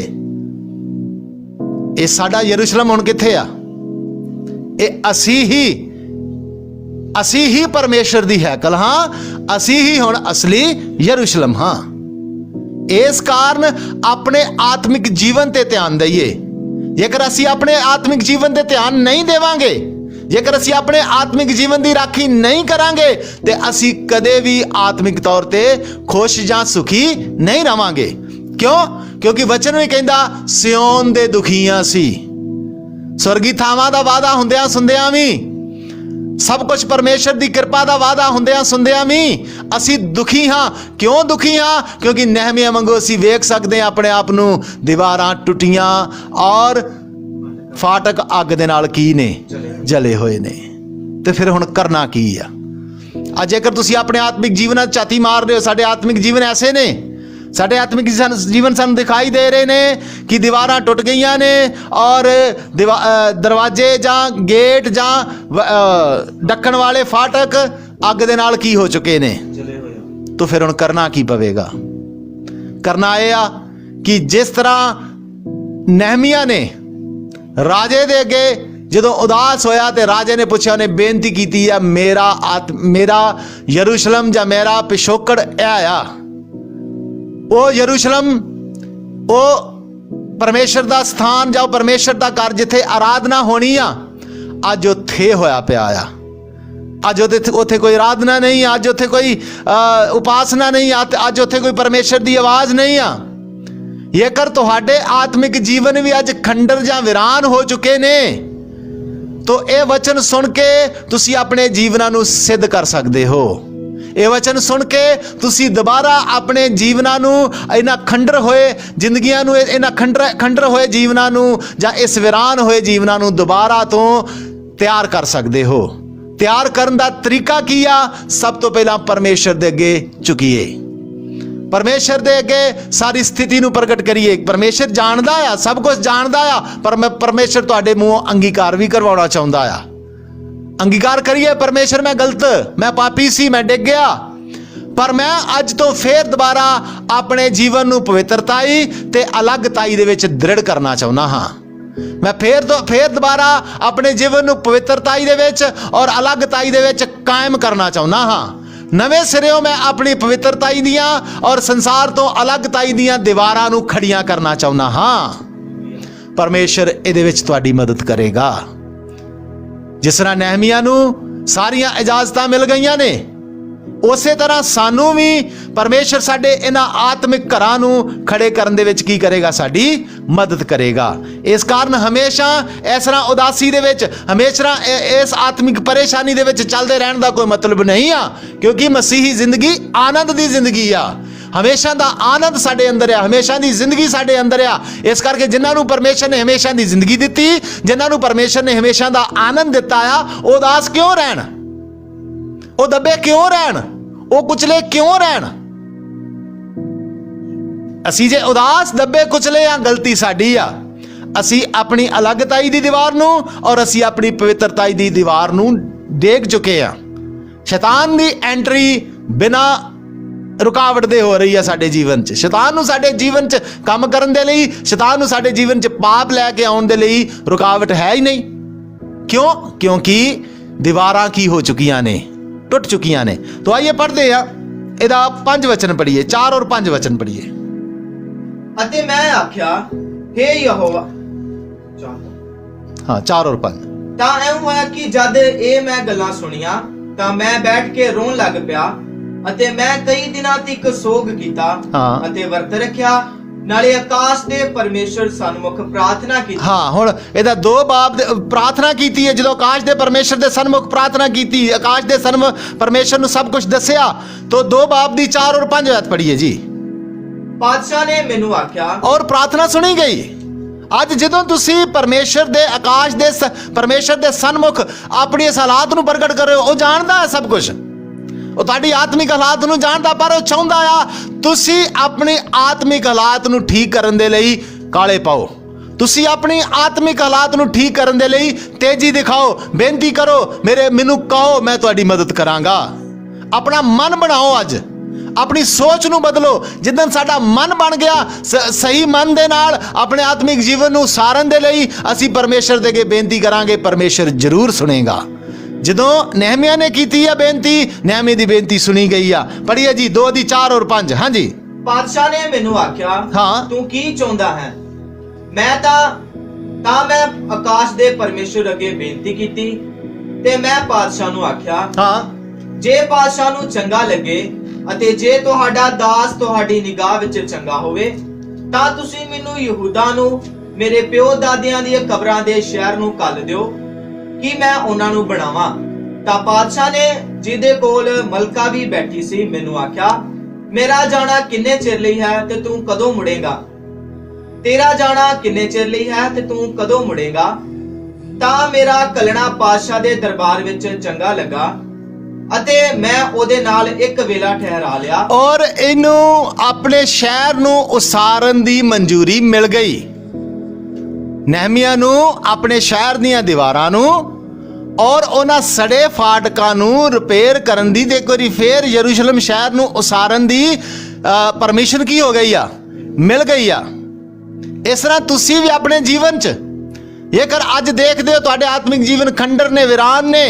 A: ਇਹ ਸਾਡਾ ਯਰੂਸ਼ਲਮ ਹੁਣ ਕਿੱਥੇ ਆ? ਇਹ ਅਸੀਂ ਹੀ ਪਰਮੇਸ਼ਰ ਦੀ ਹੈਕਲ ਹਾਂ। ਅਸੀਂ ਹੀ ਹੁਣ ਅਸਲੀ ਯਰੂਸ਼ਲਮ ਹਾਂ। ਇਸ ਕਾਰਨ ਆਪਣੇ ਆਤਮਿਕ ਜੀਵਨ ਤੇ ਧਿਆਨ ਦਈਏ। ਜੇਕਰ ਅਸੀਂ ਆਪਣੇ ਆਤਮਿਕ ਜੀਵਨ ਤੇ ਧਿਆਨ ਨਹੀਂ ਦੇਵਾਂਗੇ, ਜੇਕਰ ਅਸੀਂ ਆਪਣੇ ਆਤਮਿਕ ਜੀਵਨ ਦੀ ਰਾਖੀ ਨਹੀਂ ਕਰਾਂਗੇ ਤੇ ਅਸੀਂ ਕਦੇ ਵੀ ਆਤਮਿਕ ਤੌਰ ਤੇ ਖੁਸ਼ ਜਾਂ ਸੁਖੀ ਨਹੀਂ ਰਵਾਂਗੇ। ਕਿਉਂ? ਕਿਉਂਕਿ ਵਚਨ ਵੀ ਕਹਿੰਦਾ ਸਿਯੋਨ ਦੇ ਦੁਖੀਆਂ ਸੀ। ਸਵਰਗੀ ਥਾਵਾਂ ਦਾ ਵਾਅਦਾ ਹੁੰਦਿਆਂ ਸੁਣਦਿਆਂ ਵੀ, ਸਭ ਕੁਝ ਪਰਮੇਸ਼ਰ ਦੀ ਕਿਰਪਾ ਦਾ ਵਾਅਦਾ ਹੁੰਦਿਆਂ ਸੁਣਦਿਆਂ ਵੀ ਅਸੀਂ ਦੁਖੀ ਹਾਂ। ਕਿਉਂ ਦੁਖੀ ਹਾਂ? ਕਿਉਂਕਿ ਨਹਿਮੀਆ ਵਾਂਗੂ ਅਸੀਂ ਵੇਖ ਸਕਦੇ ਹਾਂ ਆਪਣੇ ਆਪ ਨੂੰ ਦੀਵਾਰਾਂ ਟੁੱਟੀਆਂ ਔਰ ਫਾਟਕ ਅੱਗ ਦੇ ਨਾਲ ਕੀ ਨੇ? ਜਲੇ ਹੋਏ ਨੇ। ਤੇ ਫਿਰ ਹੁਣ ਕਰਨਾ ਕੀ ਆ? ਅੱਜ ਜੇਕਰ ਤੁਸੀਂ ਆਪਣੇ ਆਤਮਿਕ ਜੀਵਨ 'ਚ ਝਾਤੀ ਮਾਰ ਰਹੇ ਹੋ, ਸਾਡੇ ਆਤਮਿਕ ਜੀਵਨ ਐਸੇ ਨੇ, ਸਾਡੇ ਆਤਮਿਕ ਜੀਵਨ ਸਾਨੂੰ ਦਿਖਾਈ ਦੇ ਰਹੇ ਨੇ ਕਿ ਦੀਵਾਰਾਂ ਟੁੱਟ ਗਈਆਂ ਨੇ ਔਰ ਦਰਵਾਜ਼ੇ ਜਾਂ ਗੇਟ ਜਾਂ ਢੱਕਣ ਵਾਲੇ ਫਾਟਕ ਅੱਗ ਦੇ ਨਾਲ ਕੀ ਹੋ ਚੁੱਕੇ ਨੇ? ਤਾਂ ਫਿਰ ਹੁਣ ਕਰਨਾ ਕੀ ਪਵੇਗਾ? ਕਰਨਾ ਇਹ ਆ ਕਿ ਜਿਸ ਤਰ੍ਹਾਂ ਨਹਿਮੀਆ ਨੇ ਰਾਜੇ ਦੇ ਅੱਗੇ ਜਦੋਂ ਉਦਾਸ ਹੋਇਆ ਤੇ ਰਾਜੇ ਨੇ ਪੁੱਛਿਆ, ਉਹਨੇ ਬੇਨਤੀ ਕੀਤੀ ਆ ਮੇਰਾ ਯਰੂਸ਼ਲਮ ਜਾਂ ਮੇਰਾ ਪਿਛੋਕੜ ਇਹ ਆ। ਉਹ ਯਰੂਸ਼ਲਮ, ਉਹ ਪਰਮੇਸ਼ਰ ਦਾ ਸਥਾਨ ਜਾਂ ਪਰਮੇਸ਼ਰ ਦਾ ਘਰ ਜਿੱਥੇ ਆਰਾਧਨਾ ਹੋਣੀ ਆ, ਅੱਜ ਉੱਥੇ ਹੋਇਆ ਪਿਆ ਆ। ਅੱਜ ਉੱਥੇ ਕੋਈ ਆਰਾਧਨਾ ਨਹੀਂ, ਅੱਜ ਉੱਥੇ ਕੋਈ ਉਪਾਸਨਾ ਨਹੀਂ, ਅੱਜ ਉੱਥੇ ਕੋਈ ਪਰਮੇਸ਼ਰ ਦੀ ਆਵਾਜ਼ ਨਹੀਂ ਆ। ਜੇਕਰ ਤੁਹਾਡੇ ਆਤਮਿਕ ਜੀਵਨ ਵੀ ਅੱਜ ਖੰਡਰ ਜਾਂ ਵਿਰਾਨ ਹੋ ਚੁੱਕੇ ਨੇ ਤਾਂ ਇਹ ਵਚਨ ਸੁਣ ਕੇ ਤੁਸੀਂ ਆਪਣੇ ਜੀਵਨਾਂ ਨੂੰ ਸਿੱਧ ਕਰ ਸਕਦੇ ਹੋ। ਇਹ ਵਚਨ ਸੁਣ ਕੇ ਤੁਸੀਂ ਦੁਬਾਰਾ ਆਪਣੇ ਜੀਵਨਾਂ ਨੂੰ, ਇਹਨਾਂ ਖੰਡਰ ਹੋਏ ਜ਼ਿੰਦਗੀਆਂ ਨੂੰ, ਇਹਨਾਂ ਖੰਡਰ ਹੋਏ ਜੀਵਨਾਂ ਨੂੰ ਜਾਂ ਇਸ ਵਿਰਾਨ ਹੋਏ ਜੀਵਨਾਂ ਨੂੰ ਦੁਬਾਰਾ ਤੋਂ ਤਿਆਰ ਕਰ ਸਕਦੇ ਹੋ। ਤਿਆਰ ਕਰਨ ਦਾ ਤਰੀਕਾ ਕੀ ਆ? ਸਭ ਤੋਂ ਪਹਿਲਾਂ ਪਰਮੇਸ਼ਰ ਦੇ ਅੱਗੇ ਝੁਕੀਏ, ਪਰਮੇਸ਼ਰ ਦੇ ਅੱਗੇ ਸਾਰੀ ਸਥਿਤੀ ਨੂੰ ਪ੍ਰਗਟ ਕਰੀਏ। ਪਰਮੇਸ਼ਰ ਜਾਣਦਾ ਆ, ਸਭ ਕੁਝ ਜਾਣਦਾ ਆ, ਪਰ ਪਰਮੇਸ਼ਰ ਤੁਹਾਡੇ ਮੂੰਹੋਂ ਅੰਗੀਕਾਰ ਵੀ ਕਰਵਾਉਣਾ ਚਾਹੁੰਦਾ ਆ। ਅੰਗੀਕਾਰ ਕਰੀਏ, ਪਰਮੇਸ਼ਰ ਮੈਂ ਗਲਤ, ਮੈਂ ਪਾਪੀ ਸੀ, ਮੈਂ ਡਿੱਗ ਗਿਆ, ਪਰ ਮੈਂ ਅੱਜ ਤੋਂ ਫੇਰ ਦੁਬਾਰਾ ਆਪਣੇ ਜੀਵਨ ਨੂੰ ਪਵਿੱਤਰਤਾਈ ਤੇ ਅਲੱਗਤਾਈ ਦੇ ਵਿੱਚ ਦ੍ਰਿੜ ਕਰਨਾ ਚਾਹੁੰਦਾ ਹਾਂ। ਮੈਂ ਫੇਰ ਦੁਬਾਰਾ ਆਪਣੇ ਜੀਵਨ ਨੂੰ ਪਵਿੱਤਰਤਾਈ ਦੇ ਵਿੱਚ ਔਰ ਅਲੱਗਤਾਈ ਦੇ ਵਿੱਚ ਕਾਇਮ ਕਰਨਾ ਚਾਹੁੰਦਾ ਹਾਂ। ਨਵੇਂ ਸਿਰਿਓਂ ਮੈਂ ਆਪਣੀ ਪਵਿੱਤਰਤਾਈ ਦੀਆਂ ਔਰ ਸੰਸਾਰ ਤੋਂ ਅਲੱਗਤਾਈ ਦੀਆਂ ਦੀਵਾਰਾਂ ਨੂੰ ਖੜੀਆਂ ਕਰਨਾ ਚਾਹੁੰਦਾ ਹਾਂ। ਪਰਮੇਸ਼ਰ ਇਹਦੇ ਵਿੱਚ ਤੁਹਾਡੀ ਮਦਦ ਕਰੇਗਾ। ਜਿਸ ਤਰ੍ਹਾਂ ਨਹਿਮੀਆ ਨੂੰ ਸਾਰੀਆਂ ਇਜਾਜ਼ਤਾਂ ਮਿਲ ਗਈਆਂ ਨੇ, ਉਸੇ ਤਰ੍ਹਾਂ ਸਾਨੂੰ ਵੀ ਪਰਮੇਸ਼ਰ ਸਾਡੇ ਇਹਨਾਂ ਆਤਮਿਕ ਘਰਾਂ ਨੂੰ ਖੜੇ ਕਰਨ ਦੇ ਵਿੱਚ ਕੀ ਕਰੇਗਾ? ਸਾਡੀ ਮਦਦ ਕਰੇਗਾ। ਇਸ ਕਾਰਨ ਹਮੇਸ਼ਾ ਇਸ ਤਰ੍ਹਾਂ ਉਦਾਸੀ ਦੇ ਵਿੱਚ, ਹਮੇਸ਼ਾ ਇਸ ਆਤਮਿਕ ਪਰੇਸ਼ਾਨੀ ਦੇ ਵਿੱਚ ਚੱਲਦੇ ਰਹਿਣ ਦਾ ਕੋਈ ਮਤਲਬ ਨਹੀਂ ਆ, ਕਿਉਂਕਿ ਮਸੀਹੀ ਜ਼ਿੰਦਗੀ ਆਨੰਦ ਦੀ ਜ਼ਿੰਦਗੀ ਆ। ਹਮੇਸ਼ਾ ਦਾ ਆਨੰਦ ਸਾਡੇ ਅੰਦਰ ਆ, ਹਮੇਸ਼ਾ ਦੀ ਜ਼ਿੰਦਗੀ ਸਾਡੇ ਅੰਦਰ ਆ। ਇਸ ਕਰਕੇ ਜਿਨ੍ਹਾਂ ਨੂੰ ਪਰਮੇਸ਼ਰ ਨੇ ਹਮੇਸ਼ਾ ਦੀ ਜ਼ਿੰਦਗੀ ਦਿੱਤੀ, ਜਿਨ੍ਹਾਂ ਨੂੰ ਪਰਮੇਸ਼ਰ ਨੇ ਹਮੇਸ਼ਾ ਦਾ ਆਨੰਦ ਦਿੱਤਾ ਆ, ਉਹ ਉਦਾਸ ਕਿਉਂ ਰਹਿਣ? ਉਹ ਦੱਬੇ ਕਿਉਂ ਰਹਿਣ? ਉਹ ਕੁਚਲੇ ਕਿਉਂ ਰਹਿਣ? ਅਸੀਂ ਜੇ ਉਦਾਸ ਦੱਬੇ ਕੁਚਲੇ ਆ, ਗਲਤੀ ਸਾਡੀ ਆ। ਅਸੀਂ ਆਪਣੀ ਅਲੱਗਤਾਈ ਦੀ ਦੀਵਾਰ ਨੂੰ ਔਰ ਅਸੀਂ ਆਪਣੀ ਪਵਿੱਤਰਤਾਈ ਦੀ ਦੀਵਾਰ ਨੂੰ ਡੇਗ ਚੁੱਕੇ ਆ। ਸ਼ੈਤਾਨ ਦੀ ਐਂਟਰੀ ਬਿਨਾਂ ਰੁਕਾਵਟ ਦੇ ਹੋ ਰਹੀ ਆ ਸਾਡੇ ਜੀਵਨ 'ਚ। ਸ਼ੈਤਾਨ ਨੂੰ ਸਾਡੇ ਜੀਵਨ 'ਚ ਕੰਮ ਕਰਨ ਦੇ ਲਈ, ਸ਼ੈਤਾਨ ਨੂੰ ਸਾਡੇ ਜੀਵਨ 'ਚ ਪਾਪ ਲੈ ਕੇ ਆਉਣ ਦੇ ਲਈ ਰੁਕਾਵਟ ਹੈ ਹੀ ਨਹੀਂ। ਕਿਉਂ? ਕਿਉਂਕਿ ਦੀਵਾਰਾਂ ਕੀ ਹੋ ਚੁੱਕੀਆਂ ਨੇ? ਟੁੱਟ ਚੁੱਕੀਆਂ ਨੇ। तो आइए पढ़ते हैं, ਇਹਦਾ 5 वचन पढ़िए, 4 और 5 वचन पढ़िए।
B: ਅਤੇ ਮੈਂ ਆਖਿਆ, हे ਯਹੋਵਾ,
A: हाँ 4 और 5।
B: ਤਾਂ ਐਂ ਹੋਇਆ ਕਿ ਜਦ ਇਹ ਮੈਂ ਗੱਲਾਂ ਸੁਣੀਆਂ ਤਾਂ ਮੈਂ ਬੈਠ ਕੇ ਰੋਣ ਲੱਗ ਪਿਆ ਅਤੇ ਮੈਂ ਕਈ ਦਿਨਾਂ ਤੱਕ ਸੋਗ ਕੀਤਾ
A: ਹਾਂ।
B: ਅਤੇ ਵਰਤ ਰੱਖਿਆ, ਨਾਲੇ ਆਕਾਸ਼ ਦੇ ਪਰਮੇਸ਼ਰ ਸਨਮੁਖ ਪ੍ਰਾਰਥਨਾ ਕੀਤੀ।
A: ਹਾਂ, ਹੁਣ ਇਹਦਾ 2 ਬਾਬ ਪ੍ਰਾਰਥਨਾ ਕੀਤੀ ਹੈ। ਜਦੋਂ ਆਕਾਸ਼ ਦੇ ਪਰਮੇਸ਼ਰ ਦੇ ਸਨਮੁਖ ਪ੍ਰਾਰਥਨਾ ਕੀਤੀ, ਆਕਾਸ਼ ਦੇ ਸਨਮੁਖ ਪਰਮੇਸ਼ਰ ਨੂੰ ਸਭ ਕੁਝ ਦੱਸਿਆ, तो 2 ਬਾਬ ਦੀ 4 और 5 ਆਇਤ ਪੜ੍ਹੀਏ ਜੀ।
B: ਪਾਤਸ਼ਾਹ ਨੇ ਮੈਨੂੰ ਆਖਿਆ,
A: ਔਰ ਪ੍ਰਾਰਥਨਾ ਸੁਣੀ ਗਈ। ਅੱਜ ਜਦੋਂ ਤੁਸੀਂ ਪਰਮੇਸ਼ਰ ਦੇ, ਆਕਾਸ਼ ਦੇ ਪਰਮੇਸ਼ਰ ਦੇ ਸਨਮੁਖ ਆਪਣੀ ਇਸ ਹਾਲਾਤ ਨੂੰ ਪ੍ਰਗਟ ਕਰ ਰਹੇ ਹੋ, ਉਹ ਜਾਣਦਾ ਹੈ ਸਭ ਕੁਝ। ਉਹ ਤੁਹਾਡੀ ਆਤਮਿਕ ਹਾਲਾਤ ਨੂੰ ਜਾਣਦਾ, ਪਰ ਉਹ ਚਾਹੁੰਦਾ ਆ ਤੁਸੀਂ ਆਪਣੀ ਆਤਮਿਕ ਹਾਲਾਤ ਨੂੰ ਠੀਕ ਕਰਨ ਦੇ ਲਈ ਕਾਲੇ ਪਾਓ। ਤੁਸੀਂ ਆਪਣੀ ਆਤਮਿਕ ਹਾਲਾਤ ਨੂੰ ਠੀਕ ਕਰਨ ਦੇ ਲਈ ਤੇਜ਼ੀ ਦਿਖਾਓ, ਬੇਨਤੀ ਕਰੋ, ਮੈਨੂੰ ਕਹੋ, ਮੈਂ ਤੁਹਾਡੀ ਮਦਦ ਕਰਾਂਗਾ। ਆਪਣਾ ਮਨ ਬਣਾਓ, ਅੱਜ ਆਪਣੀ ਸੋਚ ਨੂੰ ਬਦਲੋ। ਜਿੱਦਣ ਸਾਡਾ ਮਨ ਬਣ ਗਿਆ, ਸਹੀ ਮਨ ਦੇ ਨਾਲ ਆਪਣੇ ਆਤਮਿਕ ਜੀਵਨ ਨੂੰ ਸਾਰਨ ਦੇ ਲਈ ਅਸੀਂ ਪਰਮੇਸ਼ਰ ਦੇ ਅੱਗੇ ਬੇਨਤੀ ਕਰਾਂਗੇ, ਪਰਮੇਸ਼ਰ ਜ਼ਰੂਰ ਸੁਣੇਗਾ। ਜਦੋਂ ਨਹਿਮੀਆ ਨੇ ਕੀਤੀ ਆ ਬੇਨਤੀ, ਨਹਿਮੀਆ ਦੀ ਬੇਨਤੀ ਸੁਣੀ ਗਈ ਆ। ਪੜ੍ਹੀਏ ਜੀ 2 ਦੀ 4 और 5। हाँ जी।
B: ਪਾਤਸ਼ਾਹ ਨੇ ਮੈਨੂੰ ਆਖਿਆ,
A: ਹਾਂ।
B: ਤੂੰ ਕੀ ਚਾਹੁੰਦਾ ਹੈ? ਮੈਂ ਤਾਂ ਮੈਂ ਆਕਾਸ਼ ਦੇ ਪਰਮੇਸ਼ਰ ਅੱਗੇ ਬੇਨਤੀ ਕੀਤੀ ਤੇ ਮੈਂ ਪਾਤਸ਼ਾਹ ਨੂੰ ਆਖਿਆ,
A: ਹਾਂ,
B: ਜੇ ਪਾਤਸ਼ਾਹ ਨੂੰ ਚੰਗਾ ਲੱਗੇ ਅਤੇ ਜੇ ਤੁਹਾਡਾ ਦਾਸ ਤੁਹਾਡੀ ਨਿਗਾਹ ਵਿੱਚ ਚੰਗਾ ਹੋਵੇ ਤਾਂ ਤੁਸੀਂ ਮੈਨੂੰ ਯਹੂਦਾ ਨੂੰ, ਮੇਰੇ ਪਿਓ ਦਾਦਿਆਂ ਦੀਆਂ ਕਬਰਾਂ ਦੇ ਸ਼ਹਿਰ ਨੂੰ ਕੱਲ ਦਿਓ ਕਿ ਮੈਂ ਉਹਨਾਂ ਨੂੰ ਬਣਾਵਾਂ। ਤਾਂ ਪਾਤਸ਼ਾਹ ਨੇ, ਜਿਹਦੇ ਕੋਲ ਮਲਕਾ ਵੀ ਬੈਠੀ ਸੀ, ਮੈਨੂੰ ਆਖਿਆ, ਮੇਰਾ ਜਾਣਾ ਕਿੰਨੇ ਚਿਰ ਲਈ ਹੈ ਤੇ ਤੂੰ ਕਦੋਂ ਮੁੜੇਗਾ? ਤੇਰਾ ਜਾਣਾ ਕਿੰਨੇ ਚਿਰ ਲਈ ਹੈ ਤੇ ਤੂੰ ਕਦੋਂ ਮੁੜੇਗਾ? ਤਾਂ ਮੇਰਾ ਕਲਣਾ ਪਾਤਸ਼ਾਹ ਦੇ ਦਰਬਾਰ ਵਿੱਚ ਚੰਗਾ ਲੱਗਾ ਅਤੇ ਮੈਂ ਉਹਦੇ ਨਾਲ ਇੱਕ ਵੇਲਾ ਠਹਿਰਾ ਲਿਆ
A: ਔਰ ਇਹਨੂੰ ਆਪਣੇ ਸ਼ਹਿਰ ਨੂੰ ਉਸਾਰਨ ਦੀ ਮਨਜ਼ੂਰੀ ਮਿਲ ਗਈ। ਨਹਿਮੀਆ ਨੂੰ ਆਪਣੇ ਸ਼ਹਿਰ ਦੀਆਂ ਦੀਵਾਰਾਂ ਨੂੰ ਔਰ ਉਹਨਾਂ ਸੜੇ ਫਾਟਕਾਂ ਨੂੰ ਰਿਪੇਅਰ ਕਰਨ ਦੀ, ਤੇ ਇੱਕ ਵਾਰੀ ਫੇਰ ਯਰੂਸ਼ਲਮ ਸ਼ਹਿਰ ਨੂੰ ਉਸਾਰਨ ਦੀ ਪਰਮਿਸ਼ਨ ਕੀ ਹੋ ਗਈ ਆ? ਮਿਲ ਗਈ ਆ। ਇਸ ਤਰ੍ਹਾਂ ਤੁਸੀਂ ਵੀ ਆਪਣੇ ਜੀਵਨ 'ਚ ਜੇਕਰ ਅੱਜ ਦੇਖਦੇ ਹੋ ਤੁਹਾਡੇ ਆਤਮਿਕ ਜੀਵਨ ਖੰਡਰ ਨੇ, ਵਿਰਾਨ ਨੇ,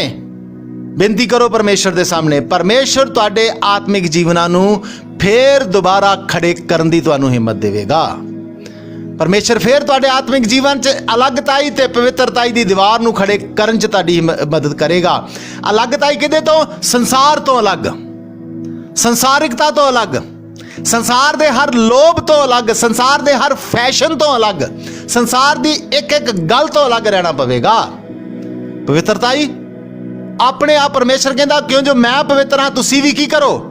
A: ਬੇਨਤੀ ਕਰੋ ਪਰਮੇਸ਼ਰ ਦੇ ਸਾਹਮਣੇ। ਪਰਮੇਸ਼ਰ ਤੁਹਾਡੇ ਆਤਮਿਕ ਜੀਵਨਾਂ ਨੂੰ ਫੇਰ ਦੁਬਾਰਾ ਖੜੇ ਕਰਨ ਦੀ ਤੁਹਾਨੂੰ ਹਿੰਮਤ ਦੇਵੇਗਾ। ਪਰਮੇਸ਼ਰ ਫੇਰ ਤੁਹਾਡੇ ਆਤਮਿਕ ਜੀਵਨ 'ਚ ਅਲੱਗਤਾਈ ਤੇ ਪਵਿੱਤਰਤਾਈ ਦੀ ਦੀਵਾਰ ਨੂੰ ਖੜੇ ਕਰਨ 'ਚ ਤੁਹਾਡੀ ਮਦਦ ਕਰੇਗਾ। ਅਲੱਗਤਾਈ ਕਿਹਦੇ ਤੋਂ? ਸੰਸਾਰ ਤੋਂ ਅਲੱਗ, ਸੰਸਾਰਿਕਤਾ ਤੋਂ ਅਲੱਗ, ਸੰਸਾਰ ਦੇ ਹਰ ਲੋਭ ਤੋਂ ਅਲੱਗ, ਸੰਸਾਰ ਦੇ ਹਰ ਫੈਸ਼ਨ ਤੋਂ ਅਲੱਗ, ਸੰਸਾਰ ਦੀ ਇੱਕ ਇੱਕ ਗੱਲ ਤੋਂ ਅਲੱਗ ਰਹਿਣਾ ਪਵੇਗਾ। ਪਵਿੱਤਰਤਾਈ ਆਪਣੇ ਆਪ, ਪਰਮੇਸ਼ਰ ਕਹਿੰਦਾ, ਕਿਉਂ ਜੋ ਮੈਂ ਪਵਿੱਤਰ ਹਾਂ ਤੁਸੀਂ ਵੀ ਕੀ ਕਰੋ?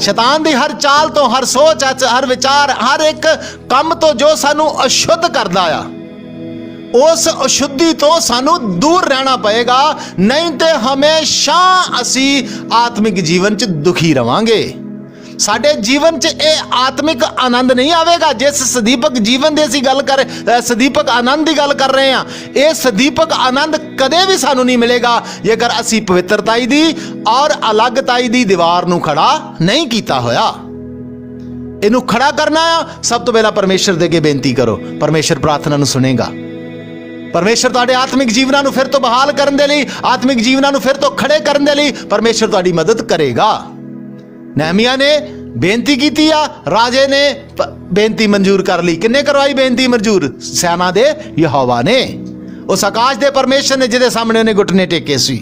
A: ਸ਼ੈਤਾਨ ਦੀ ਹਰ ਚਾਲ ਤੋਂ, ਹਰ ਸੋਚ, ਹਰ ਵਿਚਾਰ, ਹਰ ਇੱਕ ਕੰਮ ਤੋਂ ਜੋ ਸਾਨੂੰ ਅਸ਼ੁੱਧ ਕਰਦਾ ਆ, ਉਸ ਅਸ਼ੁੱਧੀ ਤੋਂ ਸਾਨੂੰ ਦੂਰ ਰਹਿਣਾ ਪਏਗਾ, ਨਹੀਂ ਤੇ ਹਮੇਸ਼ਾ ਅਸੀਂ ਆਤਮਿਕ ਜੀਵਨ 'ਚ ਦੁਖੀ ਰਵਾਂਗੇ। ਸਾਡੇ ਜੀਵਨ 'ਚ ਇਹ ਆਤਮਿਕ ਆਨੰਦ ਨਹੀਂ ਆਵੇਗਾ ਜਿਸ ਸਦੀਪਕ ਜੀਵਨ ਦੀ ਅਸੀਂ ਗੱਲ ਕਰ, ਸਦੀਪਕ ਆਨੰਦ ਦੀ ਗੱਲ ਕਰ ਰਹੇ ਹਾਂ। ਇਹ ਸਦੀਪਕ ਆਨੰਦ ਕਦੇ ਵੀ ਸਾਨੂੰ ਨਹੀਂ ਮਿਲੇਗਾ ਜੇਕਰ ਅਸੀਂ ਪਵਿੱਤਰਤਾਈ ਦੀ ਔਰ ਅਲੱਗਤਾਈ ਦੀ ਦੀਵਾਰ ਨੂੰ ਖੜਾ ਨਹੀਂ ਕੀਤਾ ਹੋਇਆ। ਇਹਨੂੰ ਖੜਾ ਕਰਨਾ ਆ, ਸਭ ਤੋਂ ਪਹਿਲਾਂ ਪਰਮੇਸ਼ਰ ਦੇ ਅੱਗੇ ਬੇਨਤੀ ਕਰੋ, ਪਰਮੇਸ਼ਰ ਪ੍ਰਾਰਥਨਾ ਨੂੰ ਸੁਣੇਗਾ। ਪਰਮੇਸ਼ਰ ਤੁਹਾਡੇ ਆਤਮਿਕ ਜੀਵਨਾਂ ਨੂੰ ਫਿਰ ਤੋਂ ਬਹਾਲ ਕਰਨ ਦੇ ਲਈ, ਆਤਮਿਕ ਜੀਵਨਾਂ ਨੂੰ ਫਿਰ ਤੋਂ ਖੜੇ ਕਰਨ ਦੇ ਲਈ ਪਰਮੇਸ਼ਰ ਤੁਹਾਡੀ ਮਦਦ ਕਰੇਗਾ। ਨਹਿਮੀਆ ਨੇ ਬੇਨਤੀ ਕੀਤੀ ਆ, ਰਾਜੇ ਨੇ ਬੇਨਤੀ ਮਨਜ਼ੂਰ ਕਰ ਲਈ। ਕਿੰਨੇ ਕਰਵਾਈ ਬੇਨਤੀ ਮਨਜ਼ੂਰ? ਸੈਨਾ ਦੇ ਯਹੋਵਾ ਨੇ, ਉਸ ਆਕਾਸ਼ ਦੇ ਪਰਮੇਸ਼ਰ ਨੇ ਜਿਹਦੇ ਸਾਹਮਣੇ ਉਹਨੇ ਘੁਟਨੇ ਟੇਕੇ ਸੀ।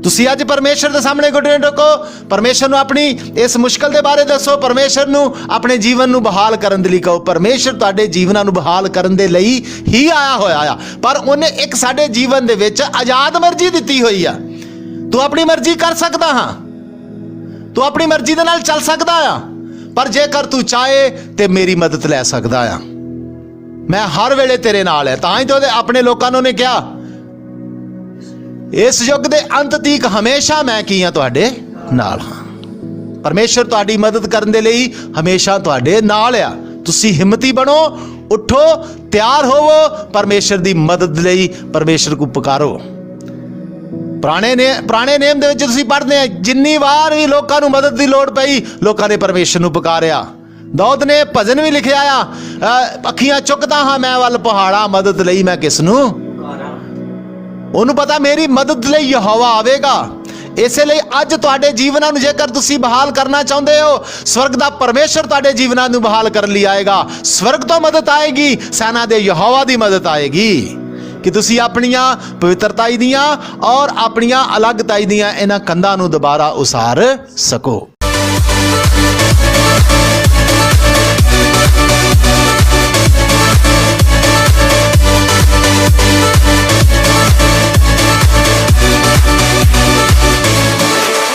A: ਤੁਸੀਂ ਅੱਜ ਪਰਮੇਸ਼ਰ ਦੇ ਸਾਹਮਣੇ ਘੁਟਨੇ ਟੇਕੋ, ਪਰਮੇਸ਼ਰ ਨੂੰ ਆਪਣੀ ਇਸ ਮੁਸ਼ਕਲ ਦੇ ਬਾਰੇ ਦੱਸੋ, ਪਰਮੇਸ਼ਰ ਨੂੰ ਆਪਣੇ ਜੀਵਨ ਨੂੰ ਬਹਾਲ ਕਰਨ ਦੇ ਲਈ ਕਹੋ। ਪਰਮੇਸ਼ਰ ਤੁਹਾਡੇ ਜੀਵਨਾਂ ਨੂੰ ਬਹਾਲ ਕਰਨ ਦੇ ਲਈ ਹੀ ਆਇਆ ਹੋਇਆ ਆ, ਪਰ ਉਹਨੇ ਇੱਕ ਸਾਡੇ ਜੀਵਨ ਦੇ ਵਿੱਚ ਆਜ਼ਾਦ ਮਰਜ਼ੀ ਦਿੱਤੀ ਹੋਈ ਆ। ਤੂੰ ਆਪਣੀ ਮਰਜ਼ੀ ਕਰ ਸਕਦਾ ਹਾਂ, ਤੂੰ ਆਪਣੀ ਮਰਜ਼ੀ ਦੇ ਨਾਲ ਚੱਲ ਸਕਦਾ ਆ, ਪਰ ਜੇਕਰ ਤੂੰ ਚਾਹੇ ਤੇ ਮੇਰੀ ਮਦਦ ਲੈ ਸਕਦਾ ਆ। ਮੈਂ ਹਰ ਵੇਲੇ ਤੇਰੇ ਨਾਲ ਹੈ। ਤਾਂ ਹੀ ਤਾਂ ਉਹਦੇ ਆਪਣੇ ਲੋਕਾਂ ਨੂੰ ਨੇ ਕਿਹਾ, ਇਸ ਯੁੱਗ ਦੇ ਅੰਤ ਤੀਕ ਹਮੇਸ਼ਾ ਮੈਂ ਕੀ ਹਾਂ, ਤੁਹਾਡੇ ਨਾਲ ਹਾਂ। ਪਰਮੇਸ਼ਰ ਤੁਹਾਡੀ ਮਦਦ ਕਰਨ ਦੇ ਲਈ ਹਮੇਸ਼ਾ ਤੁਹਾਡੇ ਨਾਲ ਆ। ਤੁਸੀਂ ਹਿੰਮਤੀ ਬਣੋ, ਉੱਠੋ, ਤਿਆਰ ਹੋਵੋ ਪਰਮੇਸ਼ਰ ਦੀ ਮਦਦ ਲਈ, ਪਰਮੇਸ਼ਰ ਨੂੰ ਪੁਕਾਰੋ। ਪੁਰਾਣੇ ਨੇਮ ਦੇ ਵਿੱਚ ਤੁਸੀਂ ਪੜ੍ਹਦੇ ਆ, ਜਿੰਨੀ ਵਾਰ ਵੀ ਲੋਕਾਂ ਨੂੰ ਮਦਦ ਦੀ ਲੋੜ ਪਈ, ਲੋਕਾਂ ਨੇ ਪਰਮੇਸ਼ਰ ਨੂੰ ਪੁਕਾਰਿਆ। ਦਾਊਦ ਨੇ ਭਜਨ ਵੀ ਲਿਖਿਆ ਆ, ਅੱਖੀਆਂ ਚੁੱਕਦਾ ਹਾਂ ਮੈਂ ਵੱਲ ਪਹਾੜਾਂ, ਮਦਦ ਲਈ ਮੈਂ ਕਿਸ ਨੂੰ? ਉਹਨੂੰ ਪਤਾ ਮੇਰੀ ਮਦਦ ਲਈ ਯਹੋਵਾ ਆਵੇਗਾ। ਇਸੇ ਲਈ ਅੱਜ ਤੁਹਾਡੇ ਜੀਵਨਾਂ ਨੂੰ ਜੇਕਰ ਤੁਸੀਂ ਬਹਾਲ ਕਰਨਾ ਚਾਹੁੰਦੇ ਹੋ, ਸਵਰਗ ਦਾ ਪਰਮੇਸ਼ਰ ਤੁਹਾਡੇ ਜੀਵਨਾਂ ਨੂੰ ਬਹਾਲ ਕਰਨ ਲਈ ਆਏਗਾ। ਸਵਰਗ ਤੋਂ ਮਦਦ ਆਏਗੀ, ਸੈਨਾ ਦੇ ਯਹੋਵਾ ਦੀ ਮਦਦ ਆਏਗੀ, ਕਿ ਤੁਸੀਂ ਆਪਣੀਆਂ ਪਵਿੱਤਰਤਾਈ ਦੀਆਂ ਔਰ ਆਪਣੀਆਂ ਅਲੱਗਤਾਈ ਦੀਆਂ ਇਹਨਾਂ ਕੰਧਾਂ ਨੂੰ ਦੁਬਾਰਾ ਉਸਾਰ ਸਕੋ।